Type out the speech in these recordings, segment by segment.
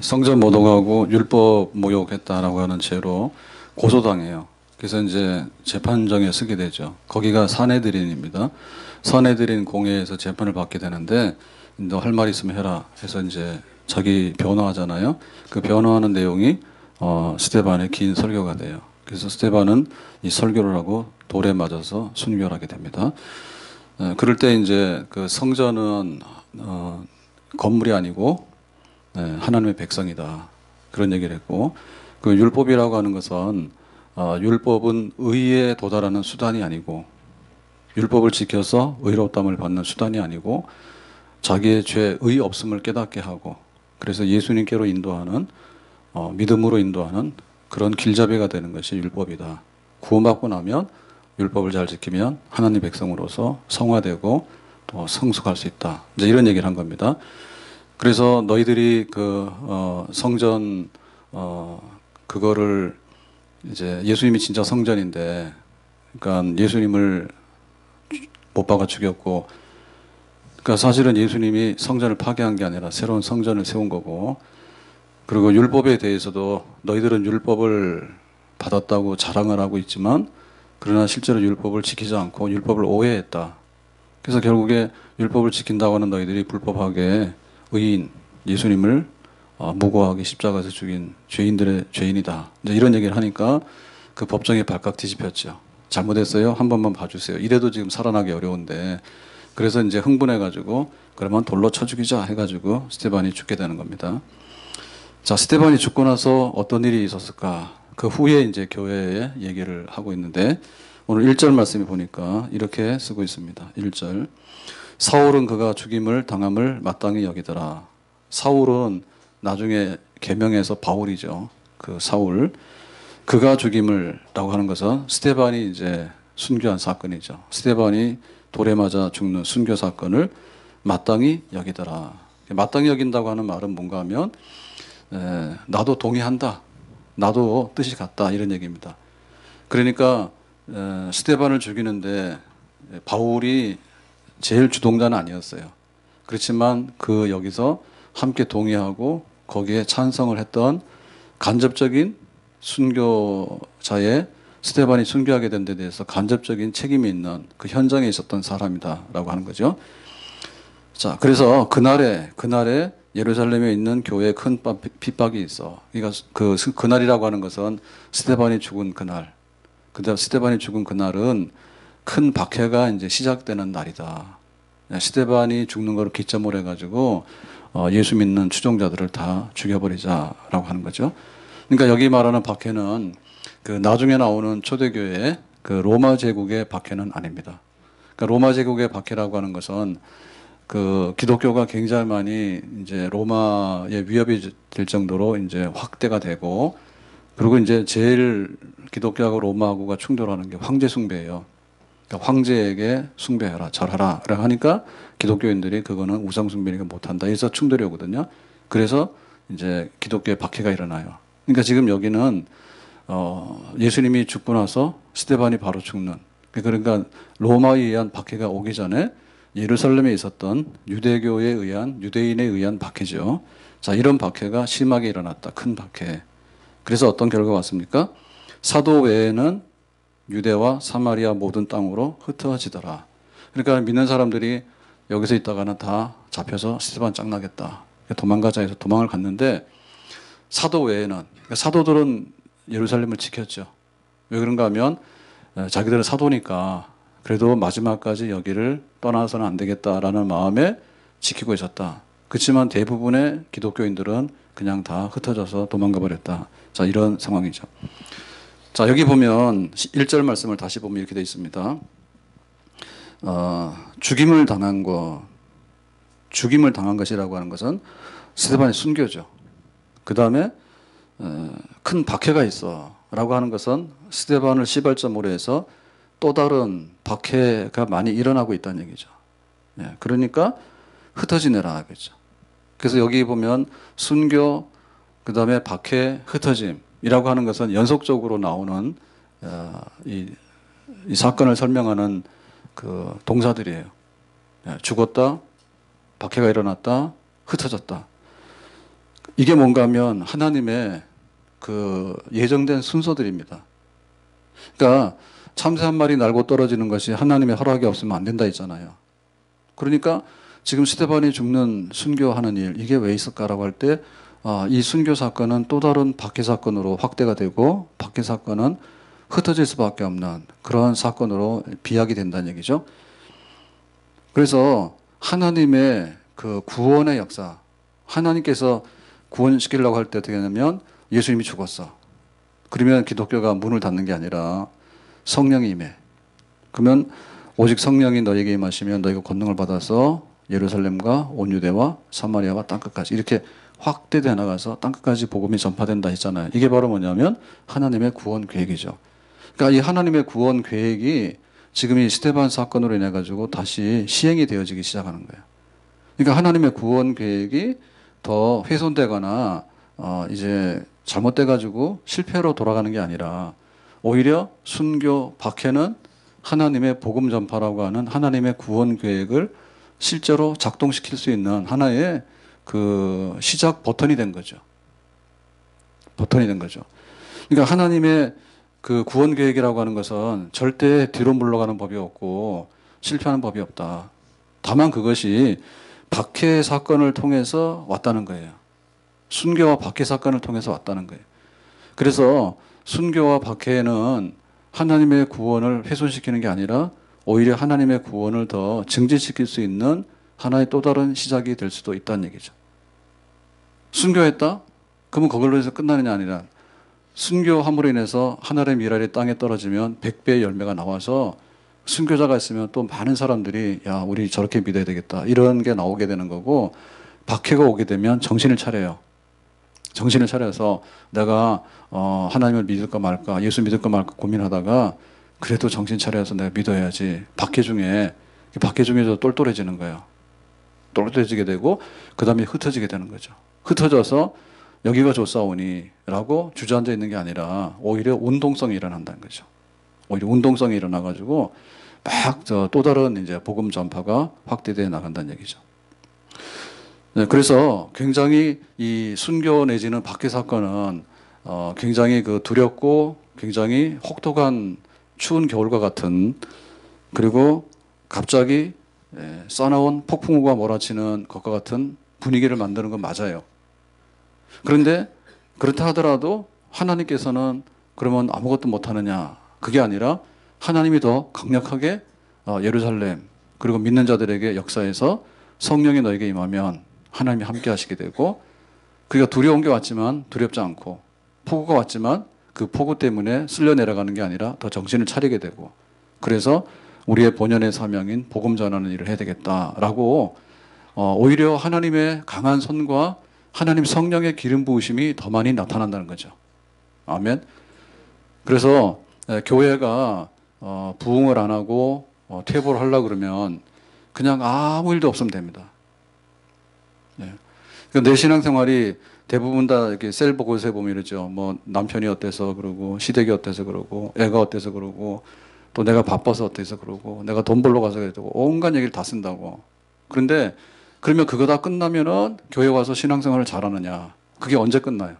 성전 모독하고 율법 모욕했다라고 하는 죄로 고소당해요. 그래서 이제 재판정에 서게 되죠. 거기가 사내들인입니다. 사내들인 공회에서 재판을 받게 되는데 너 할 말 있으면 해라 해서 이제 자기 변호하잖아요. 그 변호하는 내용이 스데반의 긴 설교가 돼요. 그래서 스데반은 이 설교를 하고 돌에 맞아서 순교하게 됩니다. 그럴 때 이제 그 성전은 건물이 아니고 하나님의 백성이다. 그런 얘기를 했고, 그 율법이라고 하는 것은 율법은 의에 도달하는 수단이 아니고, 율법을 지켜서 의롭다함을 받는 수단이 아니고, 자기의 죄의 없음을 깨닫게 하고, 그래서 예수님께로 인도하는 믿음으로 인도하는 그런 길잡이가 되는 것이 율법이다. 구원받고 나면 율법을 잘 지키면 하나님 백성으로서 성화되고 또 성숙할 수 있다. 이제 이런 얘기를 한 겁니다. 그래서 너희들이 그 성전 그거를 이제 예수님이 진짜 성전인데, 그러니까 예수님을 못 박아 죽였고, 그러니까 사실은 예수님이 성전을 파괴한 게 아니라 새로운 성전을 세운 거고, 그리고 율법에 대해서도 너희들은 율법을 받았다고 자랑을 하고 있지만, 그러나 실제로 율법을 지키지 않고 율법을 오해했다. 그래서 결국에 율법을 지킨다고 하는 너희들이 불법하게 의인 예수님을 무고하게 십자가에서 죽인 죄인들의 죄인이다. 이제 이런 얘기를 하니까 그 법정에 발칵 뒤집혔죠. 잘못했어요? 한 번만 봐주세요. 이래도 지금 살아나기 어려운데, 그래서 이제 흥분해가지고 그러면 돌로 쳐 죽이자 해가지고 스데반이 죽게 되는 겁니다. 자, 스데반이 죽고 나서 어떤 일이 있었을까? 그 후에 이제 교회에 얘기를 하고 있는데, 오늘 1절 말씀에 보니까 이렇게 쓰고 있습니다. 1절. 사울은 그가 죽임을 당함을 마땅히 여기더라. 사울은 나중에 개명해서 바울이죠. 그 사울. 그가 죽임을라고 하는 것은 스데반이 이제 순교한 사건이죠. 스데반이 돌에 맞아 죽는 순교 사건을 마땅히 여기더라. 마땅히 여긴다고 하는 말은 뭔가 하면 나도 동의한다. 나도 뜻이 같다. 이런 얘기입니다. 그러니까 스데반을 죽이는데 바울이 제일 주동자는 아니었어요. 그렇지만 그 여기서 함께 동의하고 거기에 찬성을 했던 간접적인 순교자의 스데반이 순교하게 된 데 대해서 간접적인 책임이 있는 그 현장에 있었던 사람이다라고 하는 거죠. 자, 그래서 그날에 예루살렘에 있는 교회에 큰 핍박이 있어. 그러니까 그날이라고 하는 것은 스데반이 죽은 그날. 그다음 스데반이 죽은 그날은 큰 박해가 이제 시작되는 날이다. 스데반이 죽는 걸 기점으로 해가지고 예수 믿는 추종자들을 다 죽여버리자라고 하는 거죠. 그러니까 여기 말하는 박해는 그 나중에 나오는 초대교회의 그 로마 제국의 박해는 아닙니다. 그러니까 로마 제국의 박해라고 하는 것은 그 기독교가 굉장히 많이 이제 로마의 위협이 될 정도로 이제 확대가 되고, 그리고 이제 제일 기독교하고 로마하고가 충돌하는 게 황제 숭배예요. 그러니까 황제에게 숭배해라, 절하라. 라고 하니까 기독교인들이 그거는 우상 숭배니까 못한다. 그래서 충돌이 오거든요. 그래서 이제 기독교의 박해가 일어나요. 그러니까 지금 여기는 예수님이 죽고 나서 스데반이 바로 죽는, 그러니까 로마에 의한 박해가 오기 전에 예루살렘에 있었던 유대교에 의한, 유대인에 의한 박해죠. 자, 이런 박해가 심하게 일어났다. 큰 박해. 그래서 어떤 결과가 왔습니까? 사도 외에는 유대와 사마리아 모든 땅으로 흩어지더라. 그러니까 믿는 사람들이 여기서 있다가는 다 잡혀서 스데반 짱나겠다. 도망가자 해서 도망을 갔는데, 사도 외에는, 그러니까 사도들은 예루살렘을 지켰죠. 왜 그런가 하면 자기들은 사도니까 그래도 마지막까지 여기를 떠나서는 안 되겠다라는 마음에 지키고 있었다. 그렇지만 대부분의 기독교인들은 그냥 다 흩어져서 도망가 버렸다. 자, 이런 상황이죠. 자, 여기 보면 1절 말씀을 다시 보면 이렇게 되어 있습니다. 죽임을 당한 것이라고 하는 것은 스데반의 순교죠. 그 다음에 큰 박해가 있어 라고 하는 것은 스데반을 시발점으로 해서 또 다른 박해가 많이 일어나고 있다는 얘기죠. 그러니까 흩어지내라 하겠죠. 그래서 여기 보면 순교, 그 다음에 박해, 흩어짐이라고 하는 것은 연속적으로 나오는 이 사건을 설명하는 그 동사들이에요. 죽었다, 박해가 일어났다, 흩어졌다. 이게 뭔가 하면 하나님의 그 예정된 순서들입니다. 그러니까 참새 한 마리 날고 떨어지는 것이 하나님의 허락이 없으면 안 된다 했잖아요. 그러니까 지금 스데반이 죽는 순교하는 일, 이게 왜 있을까라고 할 때, 이 순교 사건은 또 다른 박해 사건으로 확대가 되고, 박해 사건은 흩어질 수밖에 없는 그런 사건으로 비약이 된다는 얘기죠. 그래서 하나님의 그 구원의 역사, 하나님께서 구원시키려고 할 때 어떻게 하냐면 예수님이 죽었어. 그러면 기독교가 문을 닫는 게 아니라 성령이 임해. 그러면 오직 성령이 너에게 임하시면 너희가 권능을 받아서 예루살렘과 온 유대와 사마리아와 땅끝까지 이렇게 확대돼 나가서 땅끝까지 복음이 전파된다 했잖아요. 이게 바로 뭐냐면 하나님의 구원 계획이죠. 그러니까 이 하나님의 구원 계획이 지금 이 스데반 사건으로 인해 가지고 다시 시행이 되어지기 시작하는 거예요. 그러니까 하나님의 구원 계획이 더 훼손되거나 이제 잘못돼 가지고 실패로 돌아가는 게 아니라 오히려 순교 박해는 하나님의 복음 전파라고 하는 하나님의 구원 계획을 실제로 작동시킬 수 있는 하나의 그 시작 버튼이 된 거죠. 버튼이 된 거죠. 그러니까 하나님의 그 구원 계획이라고 하는 것은 절대 뒤로 물러가는 법이 없고 실패하는 법이 없다. 다만 그것이 박해 사건을 통해서 왔다는 거예요. 순교와 박해 사건을 통해서 왔다는 거예요. 그래서 순교와 박해는 하나님의 구원을 훼손시키는 게 아니라 오히려 하나님의 구원을 더 증진시킬 수 있는 하나의 또 다른 시작이 될 수도 있다는 얘기죠. 순교했다? 그러면 그걸로 해서 끝나느냐 아니라 순교함으로 인해서 하늘의 미랄이 땅에 떨어지면 100배의 열매가 나와서 순교자가 있으면 또 많은 사람들이 야 우리 저렇게 믿어야 되겠다 이런 게 나오게 되는 거고 박해가 오게 되면 정신을 차려요. 정신을 차려서 내가 하나님을 믿을까 말까 예수 믿을까 말까 고민하다가 그래도 정신 차려서 내가 믿어야지. 박해 중에서 똘똘해지는 거예요. 똘똘해지게 되고 그 다음에 흩어지게 되는 거죠. 흩어져서 여기가 좋사오니 라고 주저앉아 있는 게 아니라 오히려 운동성이 일어난다는 거죠. 오히려 운동성이 일어나가지고 막 또 다른 이제 복음 전파가 확대되어 나간다는 얘기죠. 네, 그래서 굉장히 이 순교 내지는 박해 사건은 굉장히 그 두렵고 굉장히 혹독한 추운 겨울과 같은 그리고 갑자기 싸나운 폭풍우가 몰아치는 것과 같은 분위기를 만드는 건 맞아요. 그런데 그렇다 하더라도 하나님께서는 그러면 아무것도 못하느냐 그게 아니라 하나님이 더 강력하게 예루살렘 그리고 믿는 자들에게 역사해서 성령이 너에게 임하면 하나님이 함께 하시게 되고 그가 두려운 게 왔지만 두렵지 않고 폭우가 왔지만 그 폭우 때문에 쓸려 내려가는 게 아니라 더 정신을 차리게 되고 그래서 우리의 본연의 사명인 복음 전하는 일을 해야 되겠다라고 오히려 하나님의 강한 손과 하나님 성령의 기름 부으심이 더 많이 나타난다는 거죠. 아멘. 그래서 교회가 부흥을 안 하고 퇴보를 하려고 그러면 그냥 아무 일도 없으면 됩니다. 내 신앙생활이 대부분 다 이렇게 셀 보고서에 보면 이러죠. 뭐 남편이 어때서 그러고 시댁이 어때서 그러고 애가 어때서 그러고 또 내가 바빠서 어때서 그러고 내가 돈 벌러 가서 그러고 온갖 얘기를 다 쓴다고. 그런데 그러면 그거 다 끝나면은 교회 와서 신앙생활을 잘하느냐? 그게 언제 끝나요?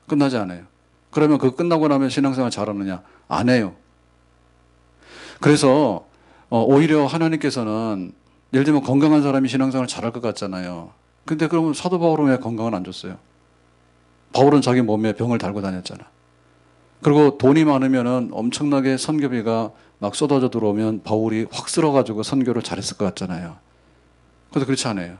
끝나지 않아요. 그러면 그거 끝나고 나면 신앙생활 잘하느냐? 안 해요. 그래서 오히려 하나님께서는 예를 들면 건강한 사람이 신앙생활 잘할 것 같잖아요. 근데 그러면 사도 바울은 왜 건강을 안 줬어요? 바울은 자기 몸에 병을 달고 다녔잖아. 그리고 돈이 많으면은 엄청나게 선교비가 막 쏟아져 들어오면 바울이 확 쓸어가지고 선교를 잘했을 것 같잖아요. 그래서 그렇지 않아요.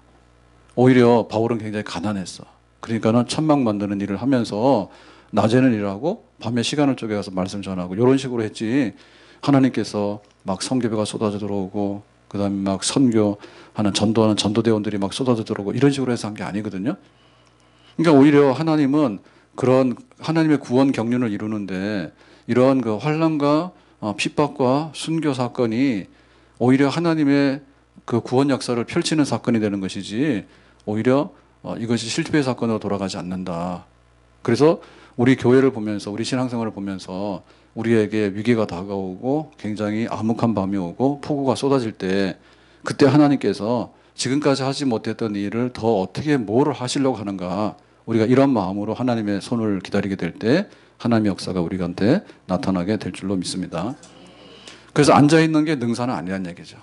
오히려 바울은 굉장히 가난했어. 그러니까는 천막 만드는 일을 하면서 낮에는 일하고 밤에 시간을 쪼개서 말씀 전하고 이런 식으로 했지. 하나님께서 막 선교비가 쏟아져 들어오고 그 다음에 막 선교하는 전도하는 전도대원들이 막 쏟아져 들어오고 이런 식으로 해서 한 게 아니거든요. 그러니까 오히려 하나님은 그런 하나님의 구원 경륜을 이루는데 이러한 그 환난과 핍박과 순교 사건이 오히려 하나님의 그 구원 역사를 펼치는 사건이 되는 것이지 오히려 이것이 실패의 사건으로 돌아가지 않는다. 그래서 우리 교회를 보면서 우리 신앙생활을 보면서 우리에게 위기가 다가오고 굉장히 암흑한 밤이 오고 폭우가 쏟아질 때 그때 하나님께서 지금까지 하지 못했던 일을 더 어떻게 뭐를 하시려고 하는가. 우리가 이런 마음으로 하나님의 손을 기다리게 될 때 하나님의 역사가 우리한테 나타나게 될 줄로 믿습니다. 그래서 앉아있는 게 능사는 아니란 얘기죠.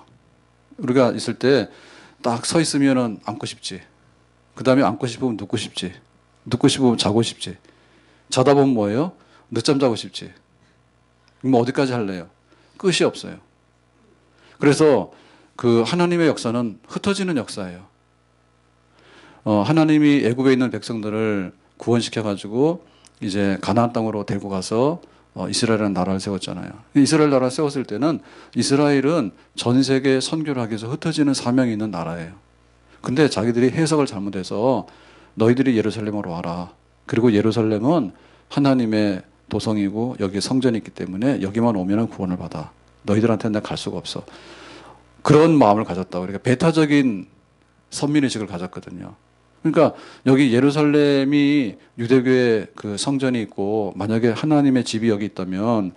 우리가 있을 때 딱 서 있으면은 앉고 싶지. 그 다음에 앉고 싶으면 눕고 싶지. 눕고 싶으면 자고 싶지. 자다 보면 뭐예요? 늦잠 자고 싶지. 뭐 어디까지 할래요? 끝이 없어요. 그래서 그 하나님의 역사는 흩어지는 역사예요. 하나님이 애굽에 있는 백성들을 구원시켜가지고 이제 가나안 땅으로 데리고 가서 이스라엘이라는 나라를 세웠잖아요. 이스라엘 나라를 세웠을 때는 이스라엘은 전 세계에 선교를 하기 위해서 흩어지는 사명이 있는 나라예요. 근데 자기들이 해석을 잘못해서 너희들이 예루살렘으로 와라. 그리고 예루살렘은 하나님의 도성이고 여기 성전이 있기 때문에 여기만 오면 구원을 받아. 너희들한테는 내가 갈 수가 없어. 그런 마음을 가졌다. 그러니까 배타적인 선민의식을 가졌거든요. 그러니까 여기 예루살렘이 유대교의 그 성전이 있고 만약에 하나님의 집이 여기 있다면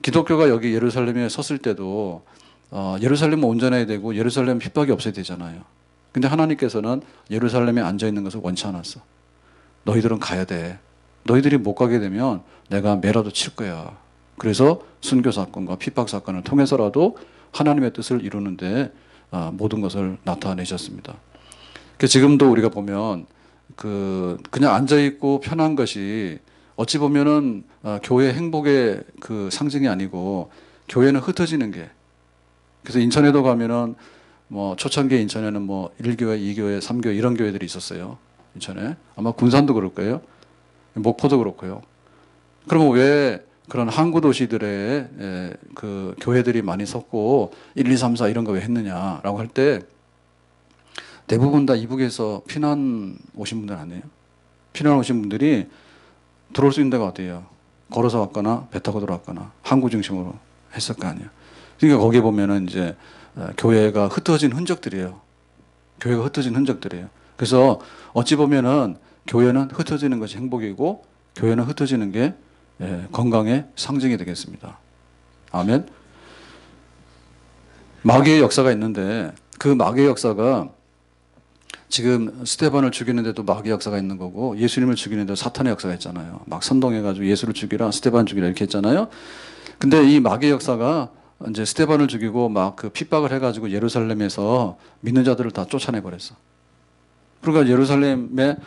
기독교가 여기 예루살렘에 섰을 때도 예루살렘은 온전해야 되고 예루살렘 핍박이 없어야 되잖아요. 근데 하나님께서는 예루살렘에 앉아있는 것을 원치 않았어. 너희들은 가야 돼. 너희들이 못 가게 되면 내가 매라도 칠 거야. 그래서 순교 사건과 핍박 사건을 통해서라도 하나님의 뜻을 이루는데 모든 것을 나타내셨습니다. 지금도 우리가 보면 그냥 앉아 있고 편한 것이 어찌 보면은 교회 행복의 그 상징이 아니고 교회는 흩어지는 게. 그래서 인천에도 가면은 뭐 초창기 인천에는 뭐 1교회, 2교회, 3교회 이런 교회들이 있었어요. 인천에. 아마 군산도 그럴 거예요. 목포도 그렇고요. 그러면 왜 그런 항구 도시들의 그 교회들이 많이 섰고 1, 2, 3, 4 이런 거 왜 했느냐라고 할 때 대부분 다 이북에서 피난 오신 분들 아니에요? 피난 오신 분들이 들어올 수 있는 데가 어디예요? 걸어서 왔거나 배 타고 들어왔거나 항구 중심으로 했을 거 아니에요. 그러니까 거기에 보면은 이제 교회가 흩어진 흔적들이에요. 교회가 흩어진 흔적들이에요. 그래서 어찌 보면은 교회는 흩어지는 것이 행복이고 교회는 흩어지는 게 건강의 상징이 되겠습니다. 아멘. 마귀의 역사가 있는데 그 마귀의 역사가 지금 스데반을 죽이는데도 마귀 역사가 있는 거고 예수님을 죽이는데도 사탄의 역사가 있잖아요. 막 선동해가지고 예수를 죽이라 스데반 죽이라 이렇게 했잖아요. 근데 이 마귀의 역사가 이제 스데반을 죽이고 막 그 핍박을 해가지고 예루살렘에서 믿는 자들을 다 쫓아내 버렸어. 그러니까 예루살렘에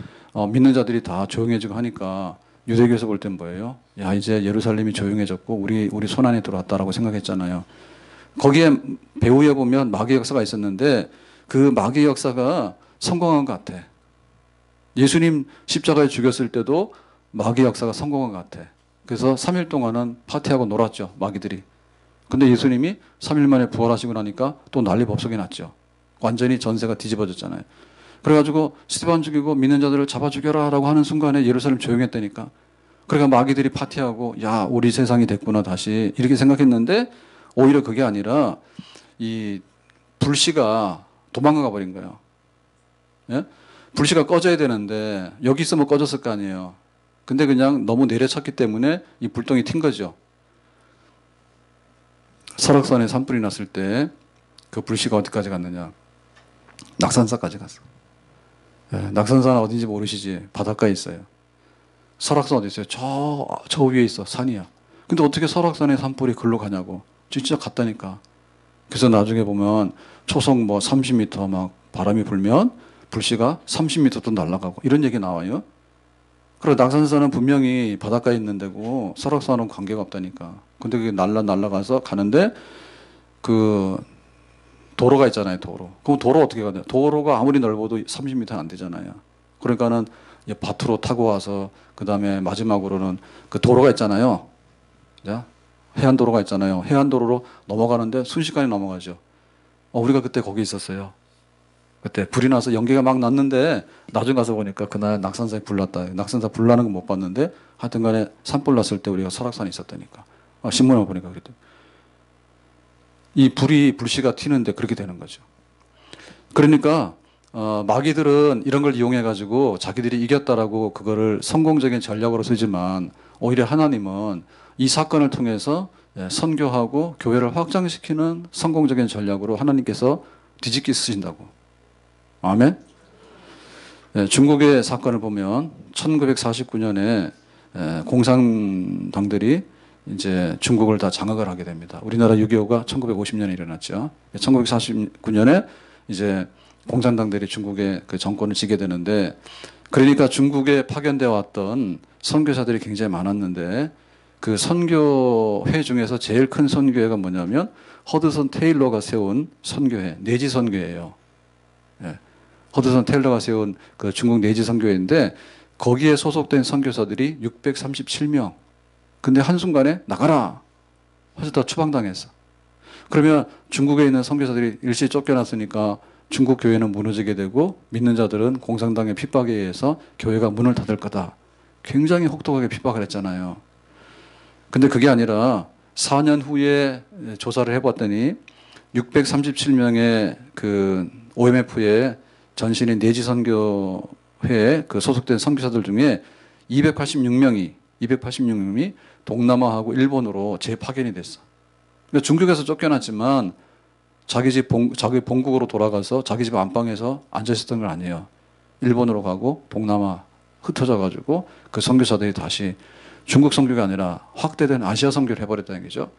믿는 자들이 다 조용해지고 하니까 유대교에서 볼 땐 뭐예요? 야 이제 예루살렘이 조용해졌고 우리 손 안에 들어왔다라고 생각했잖아요. 거기에 배후에 보면 마귀의 역사가 있었는데 그 마귀의 역사가 성공한 것 같아. 예수님 십자가에 죽였을 때도 마귀의 역사가 성공한 것 같아. 그래서 3일 동안은 파티하고 놀았죠. 마귀들이. 근데 예수님이 3일 만에 부활하시고 나니까 또 난리 법석이 났죠. 완전히 전세가 뒤집어졌잖아요. 그래가지고 스데반 죽이고 믿는 자들을 잡아 죽여라 라고 하는 순간에 예루살렘 조용했다니까. 그러니까 마귀들이 파티하고 야 우리 세상이 됐구나 다시 이렇게 생각했는데 오히려 그게 아니라 이 불씨가 도망가 버린 거예요. 예? 불씨가 꺼져야 되는데 여기 있으면 꺼졌을 거 아니에요. 근데 그냥 너무 내려쳤기 때문에 이 불똥이 튄 거죠. 설악산에 산불이 났을 때 그 불씨가 어디까지 갔느냐. 낙산사까지 갔어. 예, 낙산사는 어딘지 모르시지. 바닷가에 있어요. 설악산 어디 있어요? 저 위에 있어. 산이야. 근데 어떻게 설악산에 산불이 글로 가냐고. 진짜 갔다니까. 그래서 나중에 보면 초속 뭐 30m 막 바람이 불면 불씨가 30m 또 날아가고 이런 얘기 나와요. 그리고 낙산사는 분명히 바닷가에 있는 데고 설악산은 관계가 없다니까. 근데 그게 날아가서 가는데 그 도로가 있잖아요, 도로. 그럼 도로 어떻게 가냐? 도로가 아무리 넓어도 30m는 안 되잖아요. 그러니까는 밭으로 타고 와서 그 다음에 마지막으로는 그 도로가 있잖아요. 해안도로가 있잖아요. 해안도로로 넘어가는데 순식간에 넘어가죠. 우리가 그때 거기 있었어요. 그때 불이 나서 연기가 막 났는데 나중에 가서 보니까 그날 낙산사에 불 났다. 낙산사 불 나는 건 못 봤는데 하여튼 간에 산불 났을 때 우리가 설악산에 있었다니까. 신문을 보니까 그랬더니. 이 불씨가 튀는데 그렇게 되는 거죠. 그러니까 마귀들은 이런 걸 이용해 가지고 자기들이 이겼다라고 그거를 성공적인 전략으로 쓰지만 오히려 하나님은 이 사건을 통해서 선교하고 교회를 확장시키는 성공적인 전략으로 하나님께서 뒤집기 쓰신다고. 아멘. 예, 중국의 사건을 보면 1949년에 공산당들이 이제 중국을 다 장악을 하게 됩니다. 우리나라 6.25가 1950년에 일어났죠. 1949년에 이제 공산당들이 중국의 그 정권을 지게 되는데, 그러니까 중국에 파견되어 왔던 선교사들이 굉장히 많았는데, 그 선교회 중에서 제일 큰 선교회가 뭐냐면 허드슨 테일러가 세운 선교회, 내지 선교회예요. 예. 허드슨 테일러가 세운 그 중국 내지 선교회인데, 거기에 소속된 선교사들이 637명. 근데 한순간에 나가라 해서 다 추방당했어. 그러면 중국에 있는 선교사들이 일시 쫓겨났으니까 중국 교회는 무너지게 되고, 믿는 자들은 공산당의 핍박에 의해서 교회가 문을 닫을 거다. 굉장히 혹독하게 핍박을 했잖아요. 근데 그게 아니라 4년 후에 조사를 해봤더니 637명의 그 OMF의 전신인 내지 선교회에 그 소속된 선교사들 중에 286명이 동남아하고 일본으로 재파견이 됐어. 그러니까 중국에서 쫓겨났지만 자기 본국으로 돌아가서 자기 집 안방에서 앉아 있었던 건 아니에요. 일본으로 가고 동남아 흩어져 가지고 그 선교사들이 다시 중국 선교가 아니라 확대된 아시아 선교를 해버렸다는 얘기죠.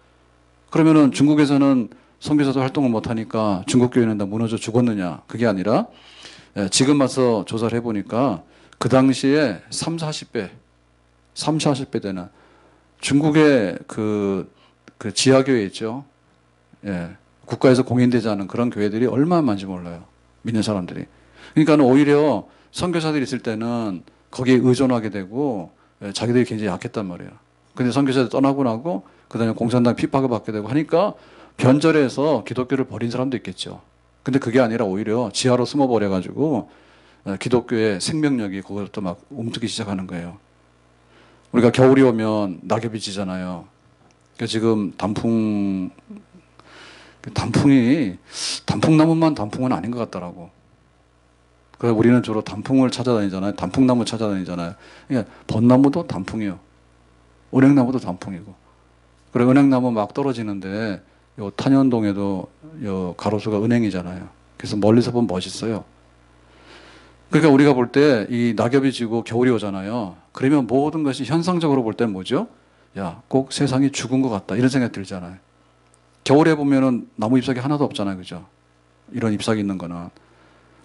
그러면은 중국에서는 선교사도 활동을 못하니까 중국 교회는 다 무너져 죽었느냐? 그게 아니라 지금 와서 조사를 해보니까 그 당시에 40배 되는 중국의 그 지하교회 있죠. 예. 국가에서 공인되지 않은 그런 교회들이 얼마나 많은지 몰라요. 믿는 사람들이. 그러니까 오히려 선교사들이 있을 때는 거기에 의존하게 되고 자기들이 굉장히 약했단 말이에요. 근데 선교사들 떠나고 나고 그다음에 공산당 핍박을 받게 되고 하니까 변절해서 기독교를 버린 사람도 있겠죠. 근데 그게 아니라 오히려 지하로 숨어버려가지고 기독교의 생명력이 그것도 막 움트기 시작하는 거예요. 우리가 겨울이 오면 낙엽이 지잖아요. 그러니까 지금 단풍나무만 단풍은 아닌 것 같더라고. 그래서 우리는 주로 단풍을 찾아다니잖아요. 단풍나무 찾아다니잖아요. 그러니까 벚나무도 단풍이에요. 은행나무도 단풍이고. 그리고 은행나무 막 떨어지는데 요 탄현동에도 요 가로수가 은행이잖아요. 그래서 멀리서 보면 멋있어요. 그러니까 우리가 볼 때 이 낙엽이 지고 겨울이 오잖아요. 그러면 모든 것이 현상적으로 볼 때는 뭐죠? 야, 꼭 세상이 죽은 것 같다. 이런 생각이 들잖아요. 겨울에 보면은 나무 잎사귀 하나도 없잖아요. 그죠? 이런 잎사귀 있는 거는.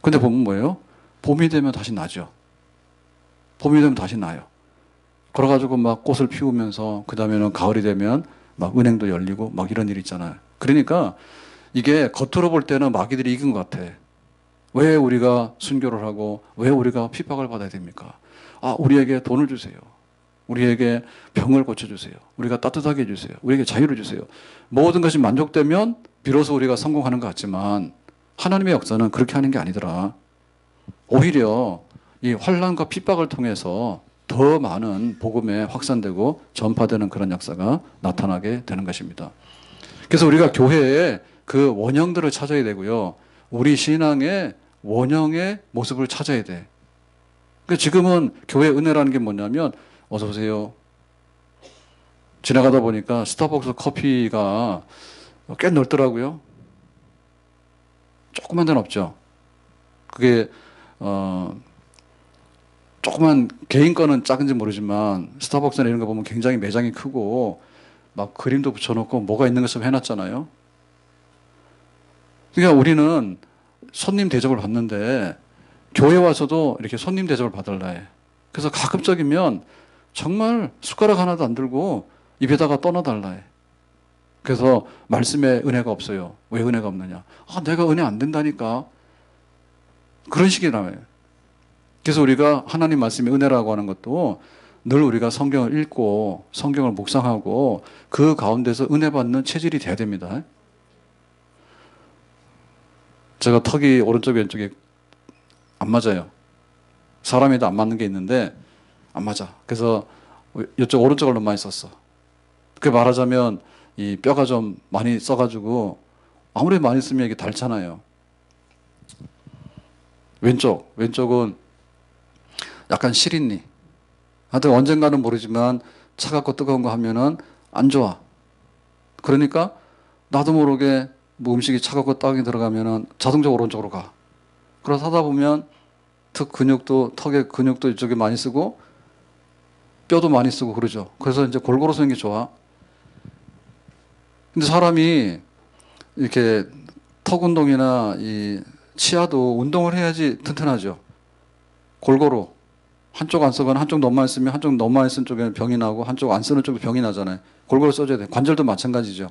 근데 보면 뭐예요? 봄이 되면 다시 나죠. 봄이 되면 다시 나요. 그래가지고 막 꽃을 피우면서 그 다음에는 가을이 되면 막 은행도 열리고 막 이런 일 있잖아요. 그러니까 이게 겉으로 볼 때는 마귀들이 이긴 것 같아. 왜 우리가 순교를 하고 왜 우리가 핍박을 받아야 됩니까? 아, 우리에게 돈을 주세요. 우리에게 병을 고쳐주세요. 우리가 따뜻하게 해주세요. 우리에게 자유를 주세요. 모든 것이 만족되면 비로소 우리가 성공하는 것 같지만 하나님의 역사는 그렇게 하는 게 아니더라. 오히려 이 환난과 핍박을 통해서 더 많은 복음에 확산되고 전파되는 그런 역사가 나타나게 되는 것입니다. 그래서 우리가 교회에 그 원형들을 찾아야 되고요. 우리 신앙의 원형의 모습을 찾아야 돼. 그러니까 지금은 교회 은혜라는 게 뭐냐면 어서 오세요. 지나가다 보니까 스타벅스 커피가 꽤 넓더라고요. 조그만 데는 없죠. 그게 조그만 개인 거는 작은지 모르지만 스타벅스나 이런 거 보면 굉장히 매장이 크고 막 그림도 붙여놓고 뭐가 있는 것처럼 해놨잖아요. 그러니까 우리는 손님 대접을 받는데 교회 와서도 이렇게 손님 대접을 받을라 해. 그래서 가급적이면 정말 숟가락 하나도 안 들고 입에다가 떠나달라 해. 그래서 말씀에 은혜가 없어요. 왜 은혜가 없느냐? 아, 내가 은혜 안 된다니까. 그런 식이 나와요. 그래서 우리가 하나님 말씀의 은혜라고 하는 것도 늘 우리가 성경을 읽고 성경을 묵상하고 그 가운데서 은혜 받는 체질이 돼야 됩니다. 제가 턱이 오른쪽 왼쪽에 안 맞아요. 사람에도 안 맞는 게 있는데 안 맞아. 그래서 이쪽 오른쪽을 너무 많이 썼어. 그 말하자면 이 뼈가 좀 많이 써가지고 아무리 많이 쓰면 이게 닳잖아요. 왼쪽은 약간 시린니. 하여튼 언젠가는 모르지만 차갑고 뜨거운 거 하면은 안 좋아. 그러니까 나도 모르게 뭐 음식이 차갑고 따뜻하게 들어가면은 자동적으로 오른쪽으로 가. 그래서 하다 보면 턱에 근육도 이쪽에 많이 쓰고 뼈도 많이 쓰고 그러죠. 그래서 이제 골고루 쓰는 게 좋아. 근데 사람이 이렇게 턱 운동이나 이 치아도 운동을 해야지 튼튼하죠. 골고루. 한쪽 안 쓰거나 한쪽 너무 많이 쓰면 한쪽 너무 많이 쓴 쪽에는 병이 나고 한쪽 안 쓰는 쪽에 병이 나잖아요. 골고루 써줘야 돼. 관절도 마찬가지죠.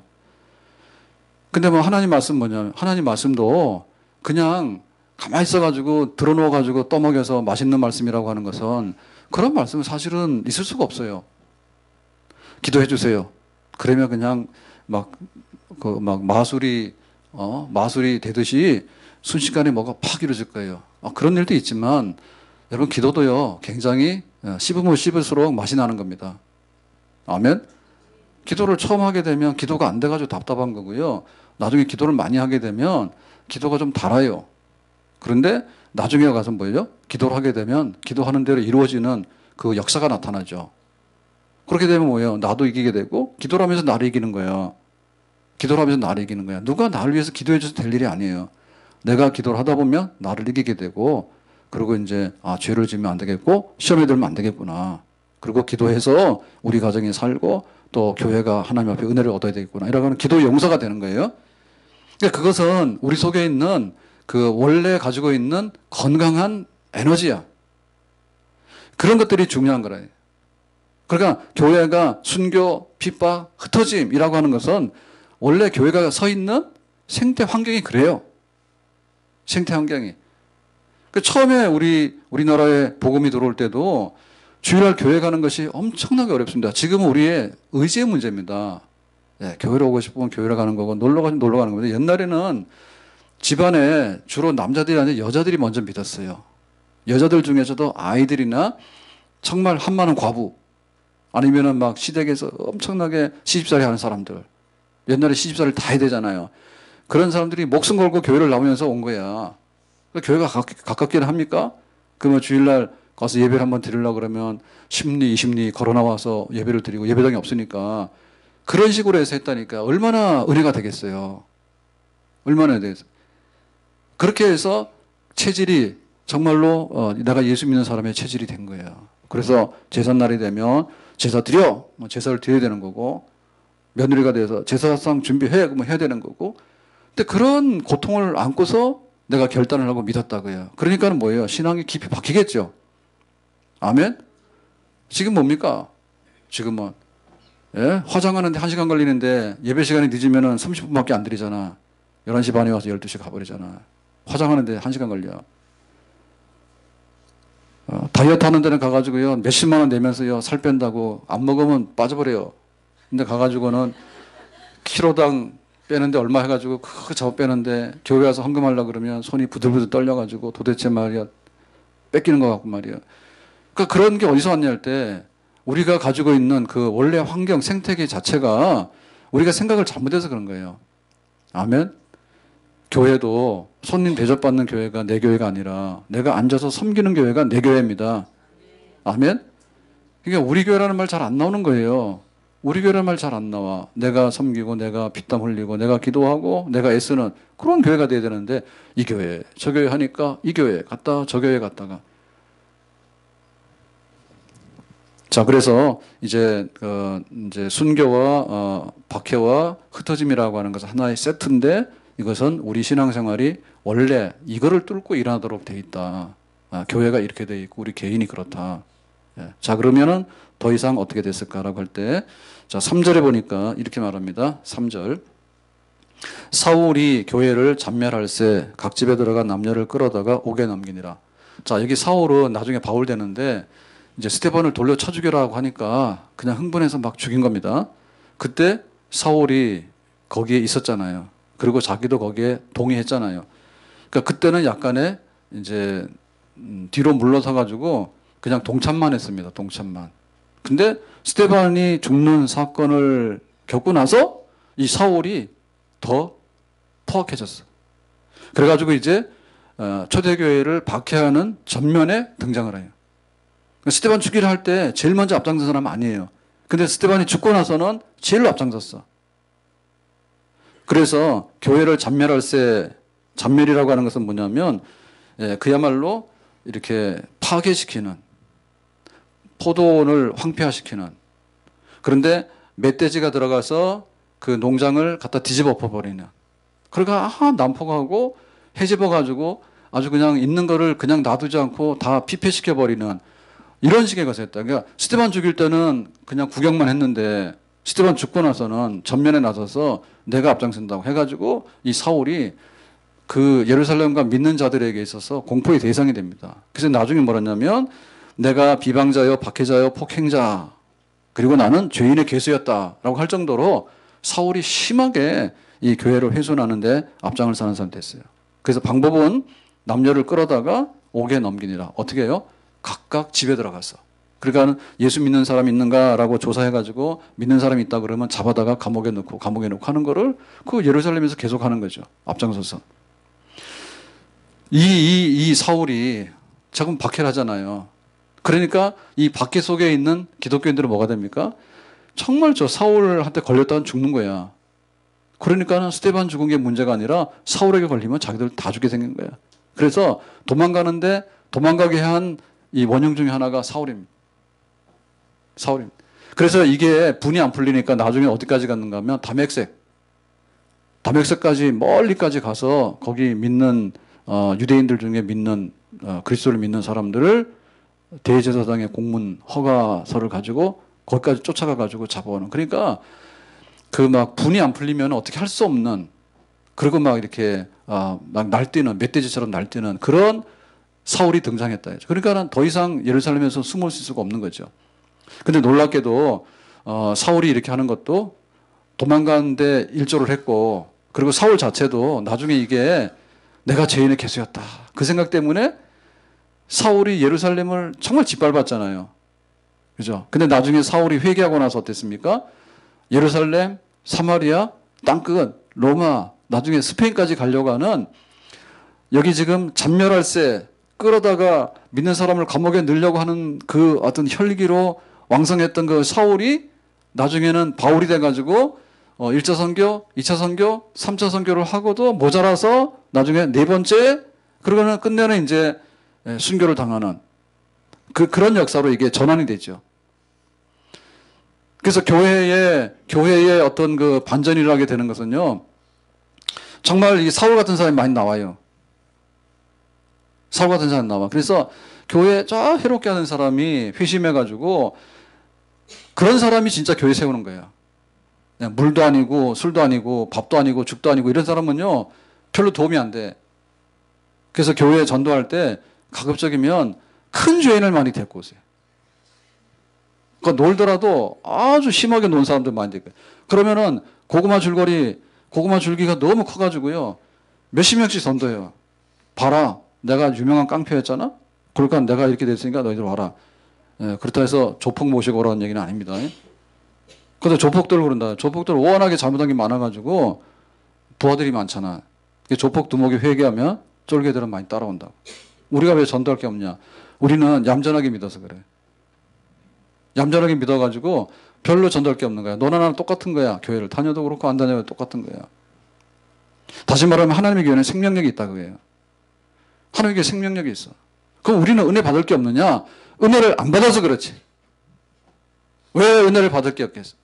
근데 뭐 하나님 말씀 뭐냐면 하나님 말씀도 그냥 가만히 있어가지고 들어놓아가지고 떠먹여서 맛있는 말씀이라고 하는 것은 그런 말씀은 사실은 있을 수가 없어요. 기도해 주세요. 그러면 그냥 막 마술이 되듯이 순식간에 뭐가 팍 이루어질 거예요. 그런 일도 있지만 여러분 기도도요 굉장히 씹으면 씹을수록 맛이 나는 겁니다. 아멘. 기도를 처음 하게 되면 기도가 안 돼가지고 답답한 거고요. 나중에 기도를 많이 하게 되면 기도가 좀 달아요. 그런데 나중에 가서 뭐예요? 기도를 하게 되면 기도하는 대로 이루어지는 그 역사가 나타나죠. 그렇게 되면 뭐예요? 나도 이기게 되고 기도를 하면서 나를 이기는 거예요. 기도를 하면서 나를 이기는 거야. 누가 나를 위해서 기도해 줘서 될 일이 아니에요. 내가 기도를 하다 보면 나를 이기게 되고 그리고 이제 죄를 지으면 안 되겠고 시험에 들면 안 되겠구나. 그리고 기도해서 우리 가정이 살고 또 교회가 하나님 앞에 은혜를 얻어야 되겠구나. 이러면 기도의 용서가 되는 거예요. 그러니까 그것은 우리 속에 있는 그 원래 가지고 있는 건강한 에너지야. 그런 것들이 중요한 거라. 그러니까 교회가 순교, 핍박, 흩어짐이라고 하는 것은 원래 교회가 서 있는 생태 환경이 그래요. 생태 환경이. 처음에 우리나라에 복음이 들어올 때도 주일날 교회 가는 것이 엄청나게 어렵습니다. 지금은 우리의 의지의 문제입니다. 네, 교회로 오고 싶으면 교회로 가는 거고 놀러 가면 놀러 가는 겁니다. 옛날에는 집안에 주로 남자들이 아니라 여자들이 먼저 믿었어요. 여자들 중에서도 아이들이나 정말 한많은 과부 아니면은 막 시댁에서 엄청나게 시집살이 하는 사람들 옛날에 시집살이를 다 해야 되잖아요. 그런 사람들이 목숨 걸고 교회를 나오면서 온 거야. 교회가 가깝기는 합니까? 그러면 주일날 가서 예배를 한번 드리려고 그러면 10리, 20리 걸어 나와서 예배를 드리고 예배당이 없으니까 그런 식으로 해서 했다니까 얼마나 은혜가 되겠어요. 얼마나 되겠어요. 그렇게 해서 체질이 정말로 내가 예수 믿는 사람의 체질이 된 거예요. 그래서 제삿날이 되면 제사 드려, 제사를 드려야 되는 거고 며느리가 돼서 제사상 준비해, 그러면 해야 되는 거고. 근데 그런 고통을 안고서 내가 결단을 하고 믿었다고요. 그러니까는 뭐예요? 신앙이 깊이 바뀌겠죠. 아멘? 지금 뭡니까? 지금은 예? 화장하는데 1시간 걸리는데 예배 시간이 늦으면 30분밖에 안 드리잖아. 11시 반에 와서 12시 가버리잖아. 화장하는데 1시간 걸려. 다이어트 하는 데는 가가지고요 몇십만 원 내면서요 살 뺀다고 안 먹으면 빠져버려요. 근데 가가지고는 키로당 빼는데 얼마 해가지고 그거 저거 빼는데 교회 와서 헌금하려고 그러면 손이 부들부들 떨려가지고 도대체 말이야 뺏기는 것 같고 말이야. 그러니까 그런 게 어디서 왔냐 할 때 우리가 가지고 있는 그 원래 환경 생태계 자체가 우리가 생각을 잘못해서 그런 거예요. 아멘. 교회도 손님 대접받는 교회가 내 교회가 아니라 내가 앉아서 섬기는 교회가 내 교회입니다. 아멘. 그러니까 우리 교회라는 말 잘 안 나오는 거예요. 우리 교회라는 말 잘 안 나와. 내가 섬기고 내가 피땀 흘리고 내가 기도하고 내가 애쓰는 그런 교회가 돼야 되는데 이 교회 저 교회 하니까 이 교회 갔다 저 교회 갔다가 자 그래서 이제 순교와 박해와 흩어짐이라고 하는 것은 하나의 세트인데 이것은 우리 신앙생활이 원래 이거를 뚫고 일어나도록 돼 있다. 교회가 이렇게 돼 있고 우리 개인이 그렇다. 예. 자 그러면은 더 이상 어떻게 됐을까라고 할 때 자 3절에 보니까 이렇게 말합니다. 3절 사울이 교회를 잔멸할세 각 집에 들어가 남녀를 끌어다가 옥에 넘기니라. 자 여기 사울은 나중에 바울 되는데 이제 스데반을 돌려 쳐 죽여라고 하니까 그냥 흥분해서 막 죽인 겁니다. 그때 사울이 거기에 있었잖아요. 그리고 자기도 거기에 동의했잖아요. 그러니까 그때는 약간의 이제 뒤로 물러서 가지고 그냥 동참만 했습니다. 동참만. 근데 스데반이 죽는 사건을 겪고 나서 이 사울이 더 포악해졌어. 그래가지고 이제 초대교회를 박해하는 전면에 등장을 해요. 스데반 죽이려 할 때 제일 먼저 앞장선 사람 아니에요. 근데 스데반이 죽고 나서는 제일로 앞장섰어. 그래서 교회를 잔멸할세, 잔멸이라고 하는 것은 뭐냐면 그야말로 이렇게 파괴시키는, 포도원을 황폐화시키는. 그런데 멧돼지가 들어가서 그 농장을 갖다 뒤집어 엎어버리는. 그러니까 난폭하고 해집어가지고 아주 그냥 있는 거를 그냥 놔두지 않고 다 피폐시켜버리는 이런 식의 것이었다. 그러니까 스데반 죽일 때는 그냥 구경만 했는데 스데반 죽고 나서는 전면에 나서서 내가 앞장선다고 해가지고 이 사울이 그 예루살렘과 믿는 자들에게 있어서 공포의 대상이 됩니다. 그래서 나중에 뭐랬냐면 내가 비방자요, 박해자요, 폭행자, 그리고 나는 죄인의 괴수였다라고 할 정도로 사울이 심하게 이 교회를 훼손하는데 앞장을 서는 사람이 됐어요. 그래서 방법은 남녀를 끌어다가 옥에 넘기니라. 어떻게 해요? 각각 집에 들어가서. 그러니까 예수 믿는 사람이 있는가라고 조사해가지고 믿는 사람이 있다 그러면 잡아다가 감옥에 넣고 하는 거를 그 예루살렘에서 계속 하는 거죠. 앞장서서. 이 사울이 자꾸 박해하잖아요. 그러니까 이 박해 속에 있는 기독교인들은 뭐가 됩니까? 정말 저 사울한테 걸렸다면 죽는 거야. 그러니까는 스데반 죽은 게 문제가 아니라 사울에게 걸리면 자기들 다 죽게 생긴 거야. 그래서 도망가는데 도망가게 한 이 원형 중에 하나가 사울입니다. 사울입니다. 그래서 이게 분이 안 풀리니까 나중에 어디까지 갔는가 하면 다맥색까지 멀리까지 가서 거기 믿는 유대인들 중에 믿는 그리스도를 믿는 사람들을 대제사장의 공문 허가서를 가지고 거기까지 쫓아가 가지고 잡아오는. 그러니까 그 막 분이 안 풀리면 어떻게 할 수 없는, 그리고 막 이렇게 막 날뛰는, 멧돼지처럼 날뛰는 그런 사울이 등장했다. 그러니까는 더 이상 예루살렘에서 숨을 수가 없는 거죠. 근데 놀랍게도 사울이 이렇게 하는 것도 도망가는데 일조를 했고, 그리고 사울 자체도 나중에 이게 내가 죄인의 괴수였다 그 생각 때문에 사울이 예루살렘을 정말 짓밟았잖아요. 그죠? 근데 나중에 사울이 회개하고 나서 어땠습니까? 예루살렘, 사마리아, 땅끝, 로마, 나중에 스페인까지 가려고 하는, 여기 지금 잔멸할세 끌어다가 믿는 사람을 감옥에 넣으려고 하는 그 어떤 혈기로 왕성했던 그 사울이 나중에는 바울이 돼가지고 1차 선교, 2차 선교, 3차 선교를 하고도 모자라서 나중에 네 번째, 그러고는 끝내는 이제 순교를 당하는 그런 역사로 이게 전환이 되죠. 그래서 교회에 어떤 그 반전이 일어나게 되는 것은요, 정말 이 사울 같은 사람이 많이 나와요. 사울 같은 사람이 나와. 그래서 교회 쫙 해롭게 하는 사람이 회심해가지고 그런 사람이 진짜 교회 세우는 거예요. 그냥 물도 아니고 술도 아니고 밥도 아니고 죽도 아니고 이런 사람은요 별로 도움이 안 돼. 그래서 교회에 전도할 때 가급적이면 큰 죄인을 많이 데리고 오세요. 그러니까 놀더라도 아주 심하게 논 사람들 많이 데리고. 그러면은 고구마 줄기가 너무 커가지고요 몇십 명씩 전도해요. 봐라, 내가 유명한 깡패였잖아. 그러니까 내가 이렇게 됐으니까 너희들 와라. 그렇다 해서 조폭 모시고 오라는 얘기는 아닙니다. 근데 조폭들 그런다. 조폭들 워낙에 잘못한 게 많아가지고 부하들이 많잖아. 조폭 두목이 회개하면 쫄개들은 많이 따라온다고. 우리가 왜 전도할 게 없냐? 우리는 얌전하게 믿어서 그래. 얌전하게 믿어가지고 별로 전도할 게 없는 거야. 너나 나랑 똑같은 거야. 교회를 다녀도 그렇고 안 다녀도 똑같은 거야. 다시 말하면 하나님의 교회는 생명력이 있다 그거예요. 하나님의 교회 생명력이 있어. 그럼 우리는 은혜 받을 게 없느냐? 은혜를 안 받아서 그렇지. 왜 은혜를 받을 게 없겠어?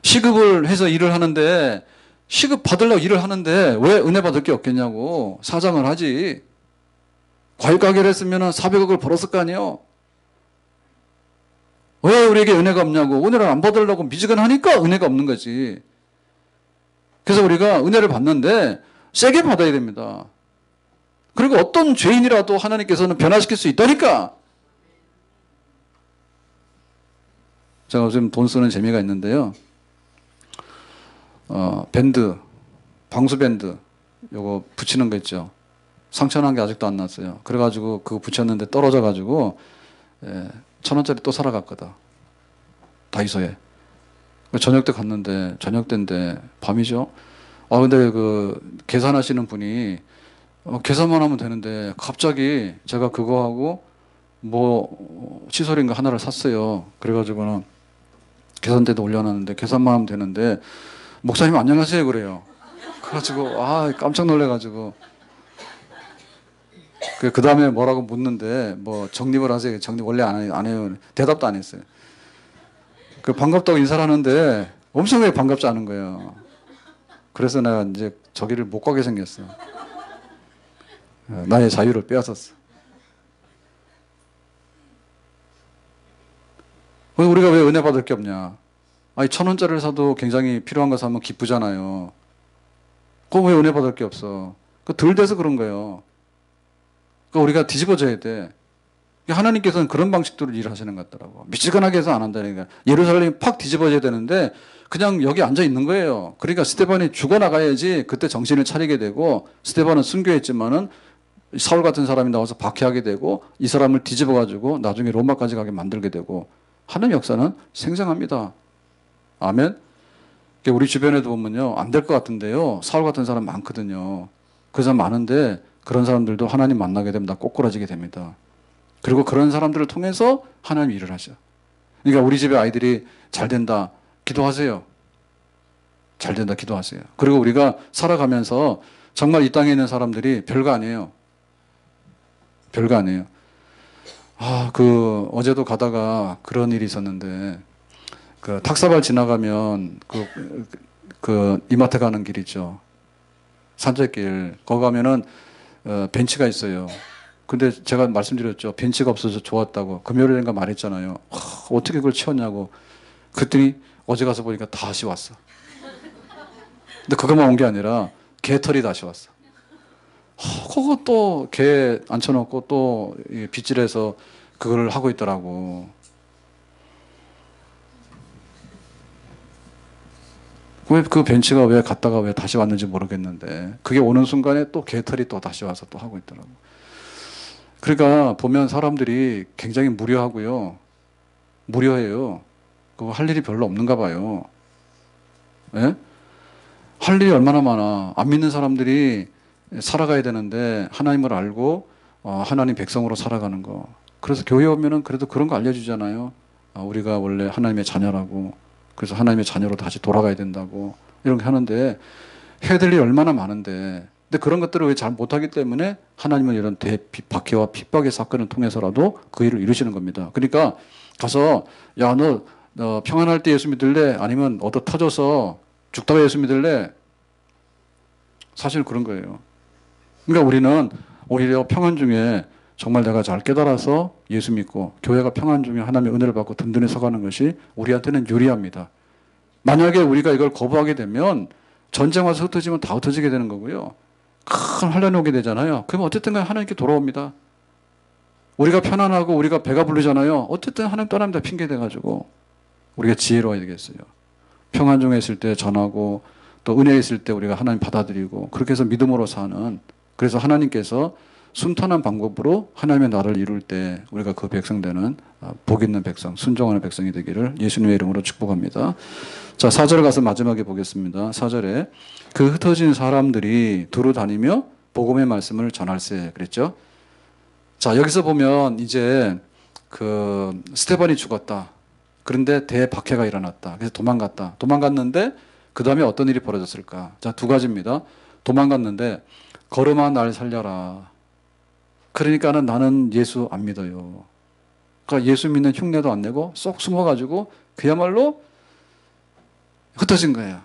시급을 해서 일을 하는데, 시급 받으려고 일을 하는데 왜 은혜 받을 게 없겠냐고 사장을 하지. 과일 가게를 했으면 400억을 벌었을 거 아니에요. 왜 우리에게 은혜가 없냐고. 은혜를 안 받으려고 미지근하니까 은혜가 없는 거지. 그래서 우리가 은혜를 받는데 세게 받아야 됩니다. 그리고 어떤 죄인이라도 하나님께서는 변화시킬 수 있다니까. 제가 요즘 돈 쓰는 재미가 있는데요. 밴드, 방수밴드, 요거 붙이는 거 있죠. 상처난 게 아직도 안 났어요. 그래가지고 그거 붙였는데 떨어져가지고 1,000원짜리 또 사러 갔거든. 다이소에. 저녁 때 갔는데, 저녁 때인데 밤이죠. 근데 그 계산하시는 분이 계산만 하면 되는데 갑자기 제가 그거 하고 뭐 칫솔인가 하나를 샀어요. 그래가지고는 계산대도 올려놨는데 계산만 하면 되는데 목사님 안녕하세요 그래요. 그래가지고 깜짝 놀래가지고 그 다음에 뭐라고 묻는데 뭐 정립을 하세요. 정립 원래 안 해요. 대답도 안 했어요. 그 반갑다고 인사를 하는데 엄청나게 반갑지 않은 거예요. 그래서 내가 이제 저기를 못 가게 생겼어. 나의 자유를 빼앗았어. 우리가 왜 은혜 받을 게 없냐? 아니 1,000원짜리를 사도 굉장히 필요한 거 사면 기쁘잖아요. 그거 왜 은혜 받을 게 없어? 덜 돼서 그런 거예요. 우리가 뒤집어져야 돼. 하나님께서는 그런 방식대로 일하시는 것 같더라고. 미지근하게 해서 안 한다니까. 예루살렘이 팍 뒤집어져야 되는데 그냥 여기 앉아 있는 거예요. 그러니까 스데반이 죽어나가야지 그때 정신을 차리게 되고, 스데반은 순교했지만은 사울 같은 사람이 나와서 박해하게 되고 이 사람을 뒤집어가지고 나중에 로마까지 가게 만들게 되고, 하나님의 역사는 생생합니다. 아멘. 우리 주변에도 보면요, 안 될 것 같은데요, 사울 같은 사람 많거든요. 그 사람 많은데 그런 사람들도 하나님 만나게 되면 다 꼬꾸라지게 됩니다. 그리고 그런 사람들을 통해서 하나님 일을 하셔. 그러니까 우리 집에 아이들이 잘 된다, 기도하세요. 잘 된다, 기도하세요. 그리고 우리가 살아가면서 정말 이 땅에 있는 사람들이 별거 아니에요. 별거 아니에요. 어제도 가다가 그런 일이 있었는데, 탁사발 지나가면 이마트 가는 길 있죠. 산책길. 거기 가면은 벤치가 있어요. 근데 제가 말씀드렸죠. 벤치가 없어서 좋았다고. 금요일인가 말했잖아요. 어떻게 그걸 치웠냐고. 그랬더니 어제 가서 보니까 다시 왔어. 근데 그것만 온 게 아니라 개털이 다시 왔어. 그거 또 개 앉혀놓고 또 빗질해서 그걸 하고 있더라고. 왜 그 벤치가 왜 갔다가 왜 다시 왔는지 모르겠는데, 그게 오는 순간에 또 개털이 또 다시 와서 또 하고 있더라고. 그러니까 보면 사람들이 굉장히 무료하고요. 무료해요. 그거 할 일이 별로 없는가 봐요. 예? 할 일이 얼마나 많아. 안 믿는 사람들이 살아가야 되는데 하나님을 알고 하나님 백성으로 살아가는 거. 그래서 교회 오면은 그래도 그런 거 알려주잖아요. 우리가 원래 하나님의 자녀라고. 그래서 하나님의 자녀로 다시 돌아가야 된다고. 이런 거 하는데 해야 될 일이 얼마나 많은데. 근데 그런 것들을 왜 잘 못하기 때문에 하나님은 이런 박해와 핍박의 사건을 통해서라도 그 일을 이루시는 겁니다. 그러니까 가서 야, 너 평안할 때 예수 믿을래? 아니면 얻어 터져서 죽다가 예수 믿을래? 사실 그런 거예요. 그러니까 우리는 오히려 평안 중에 정말 내가 잘 깨달아서 예수 믿고 교회가 평안 중에 하나님의 은혜를 받고 든든히 서가는 것이 우리한테는 유리합니다. 만약에 우리가 이걸 거부하게 되면 전쟁 와서 흩어지면 다 흩어지게 되는 거고요. 큰 환란이 오게 되잖아요. 그러면 어쨌든 간에 하나님께 돌아옵니다. 우리가 편안하고 우리가 배가 부르잖아요. 어쨌든 하나님 떠납니다. 핑계 대가지고. 우리가 지혜로워야 되겠어요. 평안 중에 있을 때 전하고 또 은혜에 있을 때 우리가 하나님 받아들이고, 그렇게 해서 믿음으로 사는, 그래서 하나님께서 순탄한 방법으로 하나님의 나라를 이룰 때 우리가 그 백성 되는 복 있는 백성, 순종하는 백성이 되기를 예수님의 이름으로 축복합니다. 자, 4절 가서 마지막에 보겠습니다. 4절에 그 흩어진 사람들이 두루 다니며 복음의 말씀을 전할세 그랬죠. 자, 여기서 보면 이제 스데반이 죽었다. 그런데 대박해가 일어났다. 그래서 도망갔다. 도망갔는데 그 다음에 어떤 일이 벌어졌을까? 자, 두 가지입니다. 도망갔는데 걸음아 날 살려라. 그러니까는 나는 예수 안 믿어요. 그러니까 예수 믿는 흉내도 안 내고 쏙 숨어가지고 그야말로 흩어진 거예요.